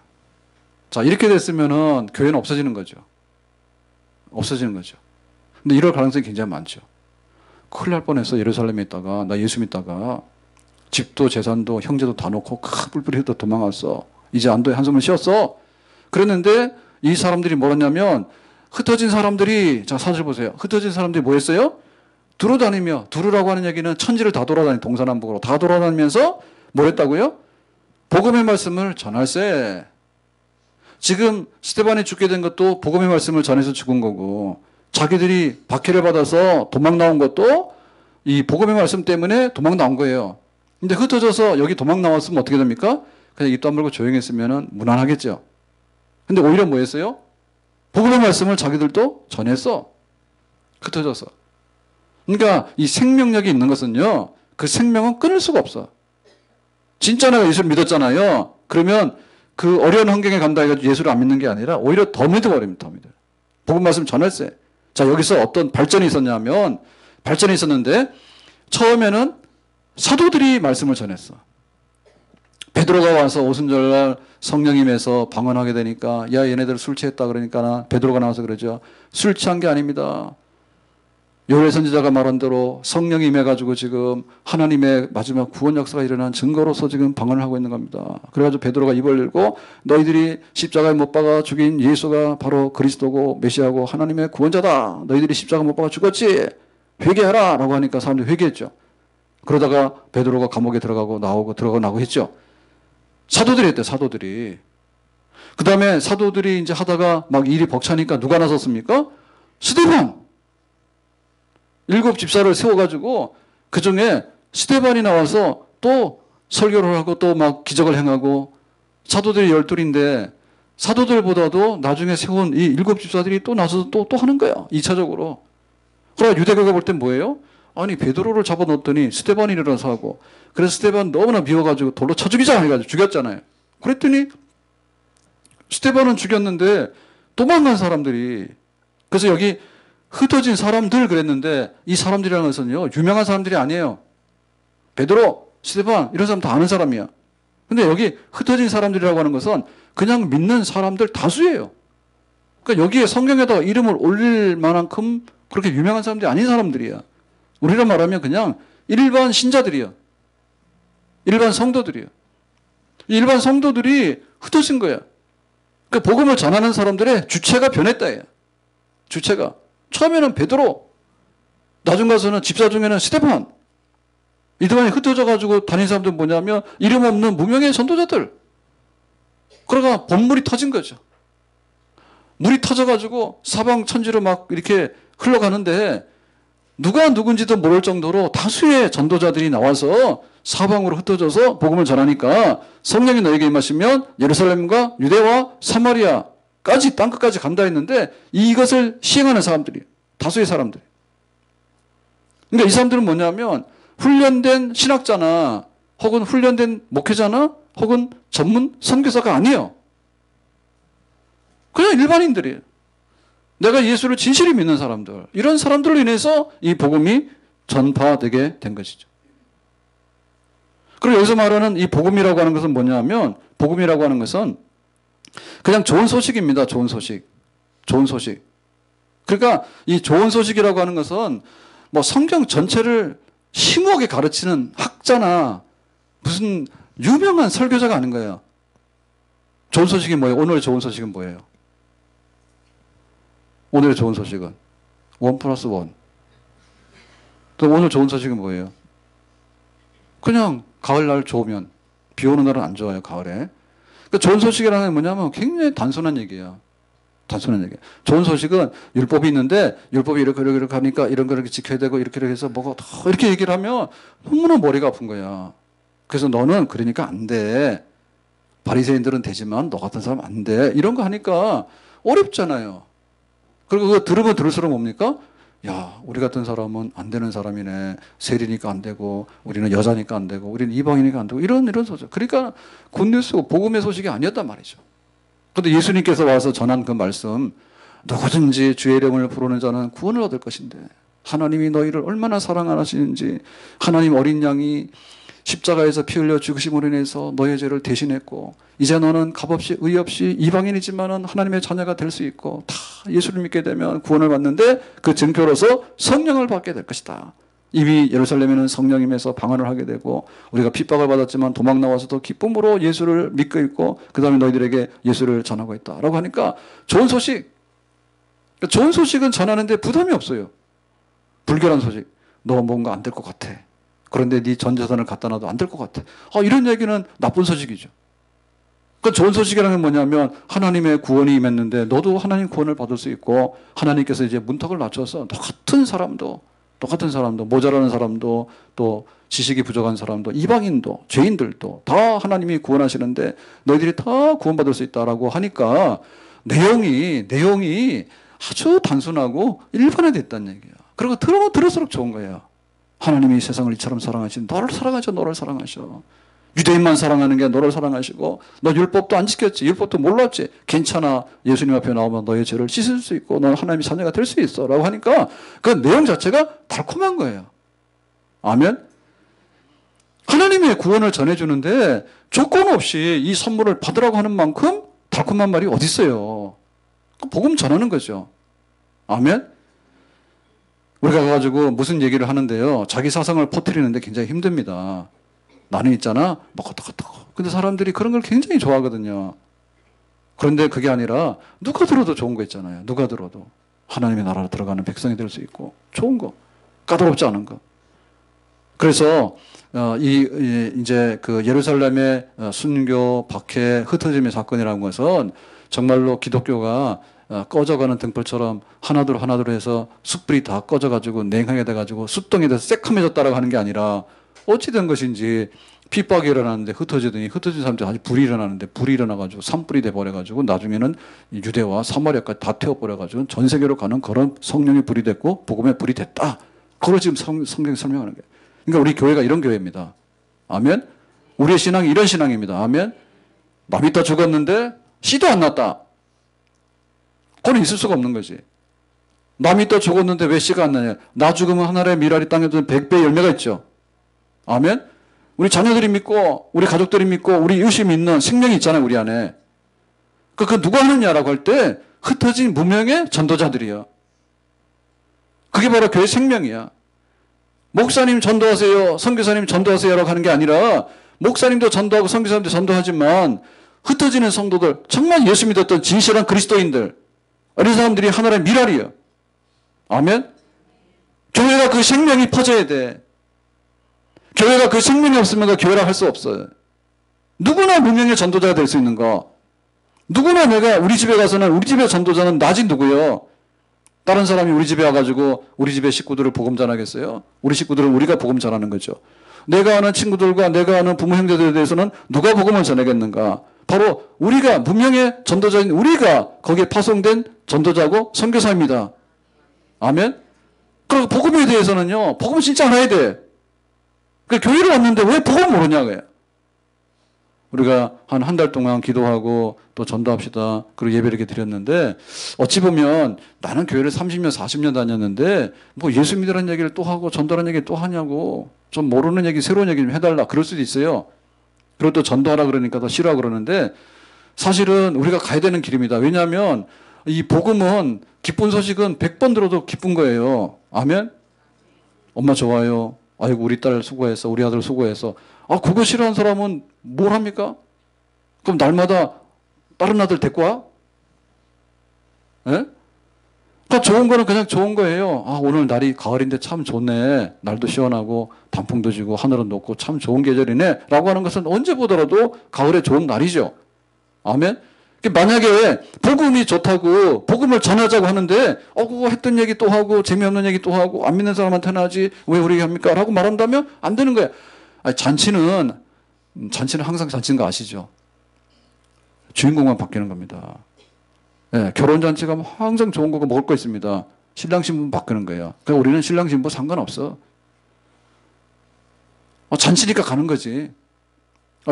자, 이렇게 됐으면은 교회는 없어지는 거죠. 없어지는 거죠. 근데 이럴 가능성이 굉장히 많죠. 큰일 날 뻔해서 예루살렘에 있다가 나 예수 믿다가 집도 재산도 형제도 다 놓고 뿔뿔이 흩어 도망갔어. 이제 안도에 한숨을 쉬었어. 그랬는데 이 사람들이 뭐랬냐면, 흩어진 사람들이, 자, 사실 보세요. 흩어진 사람들이 뭐 했어요? 두루다니며, 두루라고 하는 얘기는 천지를 다 돌아다니, 동서남북으로 다 돌아다니면서 뭘 했다고요? 복음의 말씀을 전할세. 지금 스데반이 죽게 된 것도 복음의 말씀을 전해서 죽은 거고, 자기들이 박해를 받아서 도망 나온 것도 이 복음의 말씀 때문에 도망 나온 거예요. 근데 흩어져서 여기 도망 나왔으면 어떻게 됩니까? 그냥 입 다물고 조용히 했으면 무난하겠죠. 근데 오히려 뭐 했어요? 복음의 말씀을 자기들도 전했어. 흩어져서. 그러니까 이 생명력이 있는 것은요, 그 생명은 끊을 수가 없어. 진짜 내가 예수를 믿었잖아요. 그러면 그 어려운 환경에 간다 해가지고 예수를 안 믿는 게 아니라 오히려 더 믿어버립니다. 더 믿어요. 복음 말씀 전할세. 자, 여기서 어떤 발전이 있었냐면, 발전이 있었는데, 처음에는 사도들이 말씀을 전했어. 베드로가 와서 오순절날 성령이 임해서 방언하게 되니까, 야, 얘네들 술 취했다 그러니까 베드로가 나와서 그러죠. 술 취한 게 아닙니다. 요엘 선지자가 말한 대로 성령이 임해가지고 지금 하나님의 마지막 구원 역사가 일어난 증거로서 지금 방언을 하고 있는 겁니다. 그래가지고 베드로가 입을 열고 너희들이 십자가에 못 박아 죽인 예수가 바로 그리스도고 메시아고 하나님의 구원자다. 너희들이 십자가 못 박아 죽었지. 회개하라 라고 하니까 사람들이 회개했죠. 그러다가 베드로가 감옥에 들어가고 나오고 들어가고 나오고 했죠. 사도들이 했대, 사도들이. 그 다음에 사도들이 이제 하다가 막 일이 벅차니까 누가 나섰습니까? 스데반. 7 집사를 세워가지고 그 중에 스데반이 나와서 또 설교를 하고 또 막 기적을 행하고 사도들이 12인데 사도들보다도 나중에 세운 이 7 집사들이 또 나서서 또 하는 거야. 2차적으로. 그러나 유대교가 볼 땐 뭐예요? 아니 베드로를 잡아놓았더니 스데반이 일어나서 하고 그래서 스데반 너무나 미워가지고 돌로 쳐 죽이자 해가지고 죽였잖아요. 그랬더니 스데반은 죽였는데 도망간 사람들이 그래서 여기 흩어진 사람들 그랬는데 이 사람들이라는 것은요 유명한 사람들이 아니에요. 베드로, 스데반 이런 사람 다 아는 사람이야. 근데 여기 흩어진 사람들이라고 하는 것은 그냥 믿는 사람들 다수예요. 그러니까 여기에 성경에다가 이름을 올릴 만큼 그렇게 유명한 사람들이 아닌 사람들이야. 우리로 말하면 그냥 일반 신자들이야. 일반 성도들이야. 일반 성도들이 흩어진 거야. 그러니까 복음을 전하는 사람들의 주체가 변했다. 얘. 주체가. 처음에는 베드로, 나중 가서는 집사 중에는 스데반. 이동안이 흩어져가지고 다닌 사람들은 뭐냐면 이름 없는 무명의 전도자들. 그러다가 본물이 터진 거죠. 물이 터져가지고 사방 천지로 막 이렇게 흘러가는데 누가 누군지도 모를 정도로 다수의 전도자들이 나와서 사방으로 흩어져서 복음을 전하니까 성령이 너에게 임하시면 예루살렘과 유대와 사마리아까지 땅끝까지 간다 했는데 이것을 시행하는 사람들이에요. 다수의 사람들. 그러니까 이 사람들은 뭐냐면 훈련된 신학자나 혹은 훈련된 목회자나 혹은 전문 선교사가 아니에요. 그냥 일반인들이에요. 내가 예수를 진실히 믿는 사람들, 이런 사람들로 인해서 이 복음이 전파되게 된 것이죠. 그리고 여기서 말하는 이 복음이라고 하는 것은 뭐냐면, 복음이라고 하는 것은 그냥 좋은 소식입니다. 좋은 소식. 좋은 소식. 그러니까 이 좋은 소식이라고 하는 것은 뭐 성경 전체를 심오하게 가르치는 학자나 무슨 유명한 설교자가 아닌 거예요. 좋은 소식이 뭐예요? 오늘의 좋은 소식은 뭐예요? 오늘의 좋은 소식은 1+1. 또 오늘 좋은 소식은 뭐예요? 그냥 가을날 좋으면 비 오는 날은 안 좋아요. 가을에. 그러니까 좋은 소식이라는 게 뭐냐면 굉장히 단순한 얘기예요. 단순한 얘기. 좋은 소식은 율법이 있는데 율법이 이렇게 하니까 이런 거 이렇게 지켜야 되고 이렇게 해서 뭐가 더 이렇게 얘기를 하면 너무나 머리가 아픈 거야. 그래서 너는 그러니까 안 돼. 바리새인들은 되지만 너 같은 사람 안 돼. 이런 거 하니까 어렵잖아요. 그리고 그거 들으면 들을수록 뭡니까? 야, 우리 같은 사람은 안 되는 사람이네. 세리니까 안 되고, 우리는 여자니까 안 되고, 우리는 이방이니까 안 되고, 이런 소식. 그러니까 굿뉴스, 복음의 소식이 아니었단 말이죠. 그런데 예수님께서 와서 전한 그 말씀, 누구든지 주의 이름을 부르는 자는 구원을 얻을 것인데, 하나님이 너희를 얼마나 사랑하시는지, 하나님 어린 양이 십자가에서 피 흘려 죽으심으로 인해서 너의 죄를 대신했고 이제 너는 값없이 의 없이 이방인이지만은 하나님의 자녀가 될 수 있고 다 예수를 믿게 되면 구원을 받는데 그 증표로서 성령을 받게 될 것이다. 이미 예루살렘에는 성령임에서 방언을 하게 되고 우리가 핍박을 받았지만 도망 나와서도 기쁨으로 예수를 믿고 있고 그 다음에 너희들에게 예수를 전하고 있다라고 하니까 좋은 소식. 좋은 소식은 전하는데 부담이 없어요. 불결한 소식. 너 뭔가 안 될 것 같아. 그런데 네 전 재산을 갖다 놔도 안 될 것 같아. 이런 얘기는 나쁜 소식이죠. 그 좋은 소식이라는 게 뭐냐면 하나님의 구원이 임했는데 너도 하나님 구원을 받을 수 있고 하나님께서 이제 문턱을 낮춰서 똑같은 사람도 모자라는 사람도 또 지식이 부족한 사람도 이방인도 죄인들도 다 하나님이 구원하시는데 너희들이 다 구원받을 수 있다라고 하니까 내용이 아주 단순하고 일반화됐다는 얘기야. 그리고 들으면 들을수록 좋은 거야. 하나님이 세상을 이처럼 사랑하신 너를 사랑하셔. 유대인만 사랑하는 게 너를 사랑하시고 너 율법도 안 지켰지. 율법도 몰랐지. 괜찮아. 예수님 앞에 나오면 너의 죄를 씻을 수 있고 너는 하나님의 자녀가 될 수 있어. 라고 하니까 그 내용 자체가 달콤한 거예요. 아멘. 하나님의 구원을 전해주는데 조건 없이 이 선물을 받으라고 하는 만큼 달콤한 말이 어디 있어요. 복음 전하는 거죠. 아멘. 우리가 가가지고 무슨 얘기를 하는데요. 자기 사상을 퍼뜨리는데 굉장히 힘듭니다. 나는 있잖아. 막 어떡. 근데 사람들이 그런 걸 굉장히 좋아하거든요. 그런데 그게 아니라 누가 들어도 좋은 거 있잖아요. 누가 들어도. 하나님의 나라로 들어가는 백성이 될 수 있고 좋은 거. 까다롭지 않은 거. 그래서 이제 그 예루살렘의 순교, 박해, 흩어짐의 사건이라는 것은 정말로 기독교가 꺼져가는 등불처럼 하나둘 해서 숯불이 다 꺼져가지고 냉하게 돼가지고 숯덩이 돼서 새카매졌다라고 하는 게 아니라 어찌 된 것인지 핍박이 일어나는데 흩어지더니 흩어진 사람들 아주 불이 일어나는데 불이 일어나가지고 산불이 돼버려가지고 나중에는 유대와 사마리아까지 다 태워버려가지고 전 세계로 가는 그런 성령의 불이 됐고 복음의 불이 됐다. 그걸 지금 성경이 설명하는 거예요. 그러니까 우리 교회가 이런 교회입니다. 아멘. 우리의 신앙이 이런 신앙입니다. 아멘. 남이 다 죽었는데 씨도 안 났다. 그건 있을 수가 없는 거지. 남이 또 죽었는데 왜 씨가 안 나냐. 나 죽으면 하늘의 미랄이 땅에 두는 100배의 열매가 있죠. 아멘. 우리 자녀들이 믿고 우리 가족들이 믿고 우리 이웃이 믿는 생명이 있잖아요. 우리 안에. 그 누가 하느냐라고 할 때 흩어진 무명의 전도자들이야. 그게 바로 교회 생명이야. 목사님 전도하세요. 선교사님 전도하세요라고 하는 게 아니라 목사님도 전도하고 선교사님도 전도하지만 흩어지는 성도들 정말 예수 믿었던 진실한 그리스도인들 이런 사람들이 하나의 미랄이에요. 아멘. 교회가 그 생명이 퍼져야 돼. 교회가 그 생명이 없으면 그 교회라 할 수 없어요. 누구나 무명의 전도자가 될 수 있는 거. 누구나 내가 우리 집에 가서는 우리 집의 전도자는 낮이 누구요? 다른 사람이 우리 집에 와가지고 우리 집의 식구들을 복음 전하겠어요? 우리 식구들은 우리가 복음 전하는 거죠. 내가 아는 친구들과 내가 아는 부모 형제들에 대해서는 누가 복음을 전하겠는가? 바로 우리가 무명의 전도자인 우리가 거기에 파송된 전도자고 선교사입니다. 아멘? 그리고 복음에 대해서는요. 복음 진짜 알아야 돼. 그 교회를 왔는데 왜 복음 모르냐고요. 우리가 한 달 동안 기도하고 또 전도합시다. 그리고 예배 이렇게 드렸는데 어찌 보면 나는 교회를 30년, 40년 다녔는데 뭐 예수 믿으라는 얘기를 또 하고 전도라는 얘기를 또 하냐고 좀 모르는 얘기, 새로운 얘기 좀 해달라. 그럴 수도 있어요. 그리고 또 전도하라 그러니까 더 싫어하고 그러는데 사실은 우리가 가야 되는 길입니다. 왜냐하면 이 복음은 기쁜 소식은 100번 들어도 기쁜 거예요. 아멘? 엄마 좋아요. 아이고 우리 딸 수고했어. 우리 아들 수고했어. 그거 싫어하는 사람은 뭘 합니까? 그럼 날마다 다른 아들 데리고 와? 예? 그러니까 좋은 거는 그냥 좋은 거예요. 오늘 날이 가을인데 참 좋네. 날도 시원하고 단풍도 지고 하늘은 높고 참 좋은 계절이네. 라고 하는 것은 언제 보더라도 가을에 좋은 날이죠. 아멘? 만약에 복음이 좋다고 복음을 전하자고 하는데 그거 했던 얘기 또 하고 재미없는 얘기 또 하고 안 믿는 사람한테는 하지 왜 우리가 합니까? 라고 말한다면 안 되는 거야. 잔치는 항상 잔치인 거 아시죠? 주인공만 바뀌는 겁니다. 네, 결혼잔치가 항상 좋은 거고 먹을 거 있습니다. 신랑 신부 바뀌는 거예요. 그러니까 우리는 신랑 신부 상관없어. 잔치니까 가는 거지.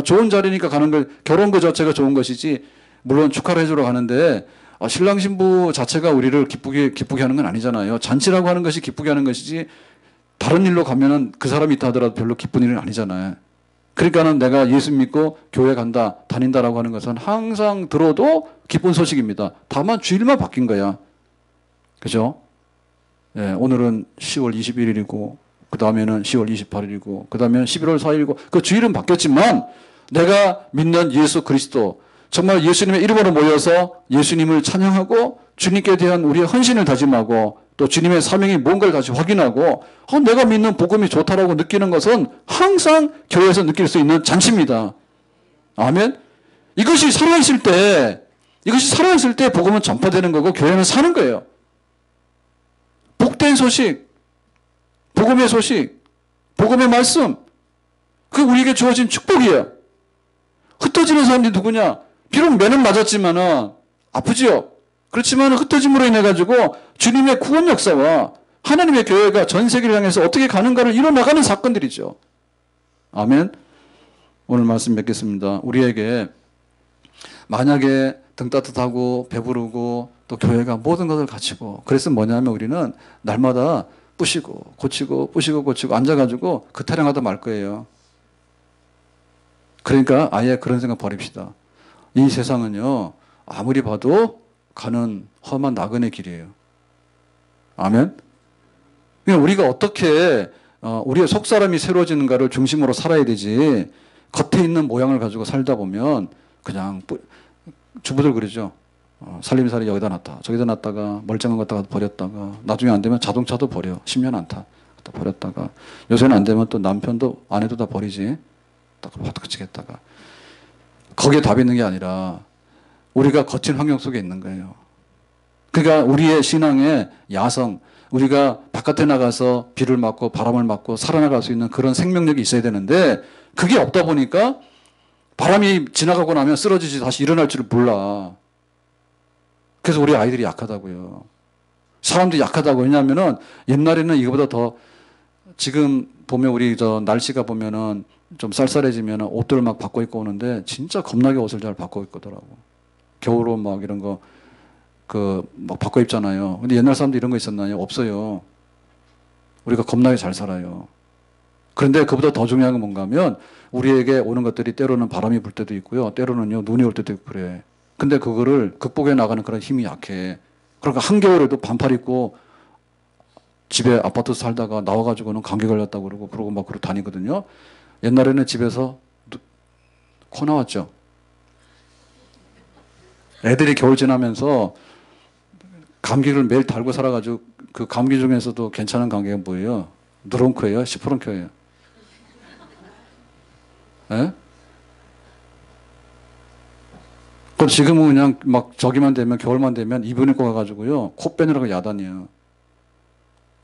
좋은 자리니까 가는 거. 결혼 그 자체가 좋은 것이지. 물론 축하를 해주러 가는데 신랑 신부 자체가 우리를 기쁘게 하는 건 아니잖아요. 잔치라고 하는 것이 기쁘게 하는 것이지 다른 일로 가면은 그 사람이 있다 하더라도 별로 기쁜 일은 아니잖아요. 그러니까는 내가 예수 믿고 교회 간다, 다닌다라고 하는 것은 항상 들어도 기쁜 소식입니다. 다만 주일만 바뀐 거야. 그죠? 예, 오늘은 10월 21일이고, 그 다음에는 10월 28일이고, 그 다음에는 11월 4일이고, 그 주일은 바뀌었지만, 내가 믿는 예수 그리스도, 정말 예수님의 이름으로 모여서 예수님을 찬양하고, 주님께 대한 우리의 헌신을 다짐하고, 또 주님의 사명이 뭔가를 다시 확인하고 내가 믿는 복음이 좋다라고 느끼는 것은 항상 교회에서 느낄 수 있는 잔치입니다. 아멘. 이것이 살아있을 때 복음은 전파되는 거고 교회는 사는 거예요. 복된 소식, 복음의 소식, 복음의 말씀, 그게 우리에게 주어진 축복이에요. 흩어지는 사람들이 누구냐? 비록 매는 맞았지만은 아프지요. 그렇지만 흩어짐으로 인해 가지고 주님의 구원 역사와 하나님의 교회가 전 세계를 향해서 어떻게 가는가를 이뤄나가는 사건들이죠. 아멘. 오늘 말씀 맺겠습니다. 우리에게 만약에 등 따뜻하고 배부르고 또 교회가 모든 것을 갖추고 그래서 뭐냐면 우리는 날마다 부시고 고치고 부시고 고치고 앉아가지고 그 타령하다 말 거예요. 그러니까 아예 그런 생각 버립시다. 이 세상은요 아무리 봐도 가는 험한 나그네 길이에요. 아멘. 그러니까 우리가 어떻게 우리의 속사람이 새로워지는가를 중심으로 살아야 되지 겉에 있는 모양을 가지고 살다 보면 그냥 주부들 그러죠. 살림살이 여기다 놨다 저기다 놨다가 멀쩡한 것 갖다가 버렸다가 나중에 안 되면 자동차도 버려. 10년 안 타. 갖다 버렸다가 요새는 안 되면 또 남편도 아내도 다 버리지. 딱 화덕치겠다가 거기에 답이 있는 게 아니라 우리가 거친 환경 속에 있는 거예요. 그러니까 우리의 신앙의 야성 우리가 바깥에 나가서 비를 맞고 바람을 맞고 살아나갈 수 있는 그런 생명력이 있어야 되는데 그게 없다 보니까 바람이 지나가고 나면 쓰러지지 다시 일어날 줄을 몰라. 그래서 우리 아이들이 약하다고요. 사람들이 약하다고. 왜냐하면은 옛날에는 이거보다 더 지금 보면 우리 날씨가 보면은 좀 쌀쌀해지면은 옷들 막 바꿔 입고 오는데 진짜 겁나게 옷을 잘 바꿔 입거더라고. 겨울옷 막 이런 거 막 바꿔 입잖아요. 근데 옛날 사람들 이런 거 있었나요? 없어요. 우리가 겁나게 잘 살아요. 그런데 그보다 더 중요한 건 뭔가 하면 우리에게 오는 것들이 때로는 바람이 불 때도 있고요. 때로는요 눈이 올 때도 있고 그래. 근데 그거를 극복해 나가는 그런 힘이 약해. 그러니까 한겨울에도 반팔 입고 집에 아파트 살다가 나와가지고는 감기 걸렸다고 그러고 막 그러고 다니거든요. 옛날에는 집에서 코 나왔죠. 애들이 겨울 지나면서 감기를 매일 달고 살아가지고 그 감기 중에서도 괜찮은 감기가 뭐예요? 누렁크예요? 시프런크예요? 예? 그럼 지금은 그냥 막 저기만 되면 겨울만 되면 이분입고 가가지고요 코 빼느라고 야단이에요.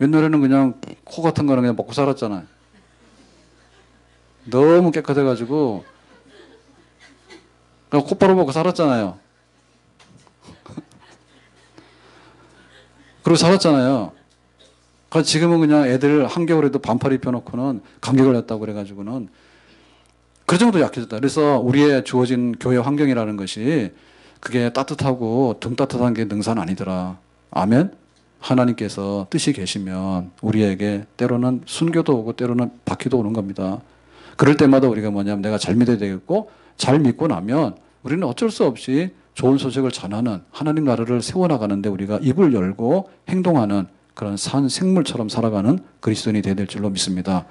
옛날에는 그냥 코 같은 거는 그냥 먹고 살았잖아요. 너무 깨끗해가지고 그냥 콧바로 먹고 살았잖아요. 그러고 살았잖아요. 그래서 지금은 그냥 애들 한겨울에도 반팔 입혀놓고는 감기 걸렸다고 그래가지고는 그 정도 약해졌다. 그래서 우리의 주어진 교회 환경이라는 것이 그게 따뜻하고 등 따뜻한 게 능사는 아니더라. 아멘? 하나님께서 뜻이 계시면 우리에게 때로는 순교도 오고 때로는 바퀴도 오는 겁니다. 그럴 때마다 우리가 뭐냐면 내가 잘 믿어야 되겠고 잘 믿고 나면 우리는 어쩔 수 없이 좋은 소식을 전하는 하나님 나라를 세워나가는데 우리가 입을 열고 행동하는 그런 산 생물처럼 살아가는 그리스도인이 되어야 될 줄로 믿습니다.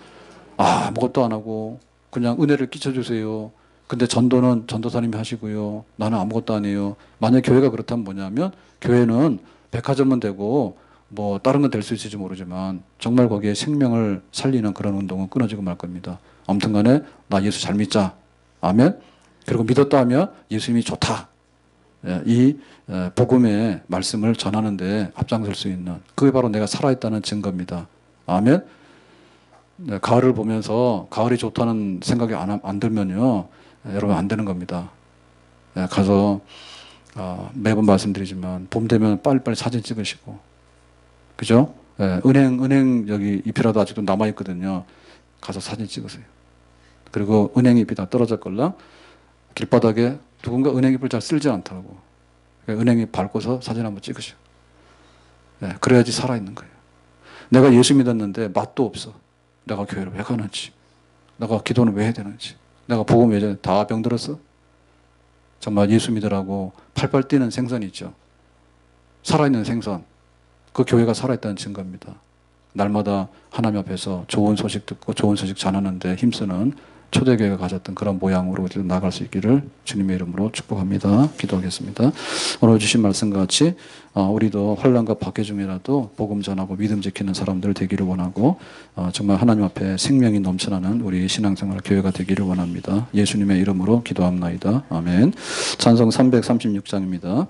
아무것도 안 하고 그냥 은혜를 끼쳐주세요. 근데 전도는 전도사님이 하시고요. 나는 아무것도 안 해요. 만약 교회가 그렇다면 뭐냐면 교회는 백화점은 되고 뭐 다른 건 될 수 있을지 모르지만 정말 거기에 생명을 살리는 그런 운동은 끊어지고 말 겁니다. 아무튼 간에 나 예수 잘 믿자. 아멘. 그리고 믿었다 하면 예수님이 좋다. 이 복음의 말씀을 전하는데 앞장설 수 있는 그게 바로 내가 살아있다는 증거입니다. 아멘. 가을을 보면서 가을이 좋다는 생각이 안 들면요 여러분 안 되는 겁니다. 가서 매번 말씀드리지만 봄 되면 빨리빨리 사진 찍으시고 그죠? 은행 여기 잎이라도 아직도 남아있거든요. 가서 사진 찍으세요. 그리고 은행잎이 다 떨어졌걸랑 길바닥에 누군가 은행잎을 잘 쓸지 않더라고. 그러니까 은행잎 밟고서 사진 한번 찍으시오. 그래야지 살아있는 거예요. 내가 예수 믿었는데 맛도 없어. 내가 교회를 왜 가는지, 내가 기도는 왜 해야 되는지, 내가 복음 왜 전해 다 병들었어? 정말 예수 믿으라고 팔팔 뛰는 생선이 있죠. 살아있는 생선. 그 교회가 살아있다는 증거입니다. 날마다 하나님 앞에서 좋은 소식 듣고 좋은 소식 전하는데 힘쓰는 초대교회가 가졌던 그런 모양으로 나갈 수 있기를 주님의 이름으로 축복합니다. 기도하겠습니다. 오늘 주신 말씀과 같이 우리도 환난과 박해 중이라도 복음 전하고 믿음 지키는 사람들 되기를 원하고 정말 하나님 앞에 생명이 넘쳐나는 우리 신앙생활 교회가 되기를 원합니다. 예수님의 이름으로 기도합나이다. 아멘. 찬송 336장입니다.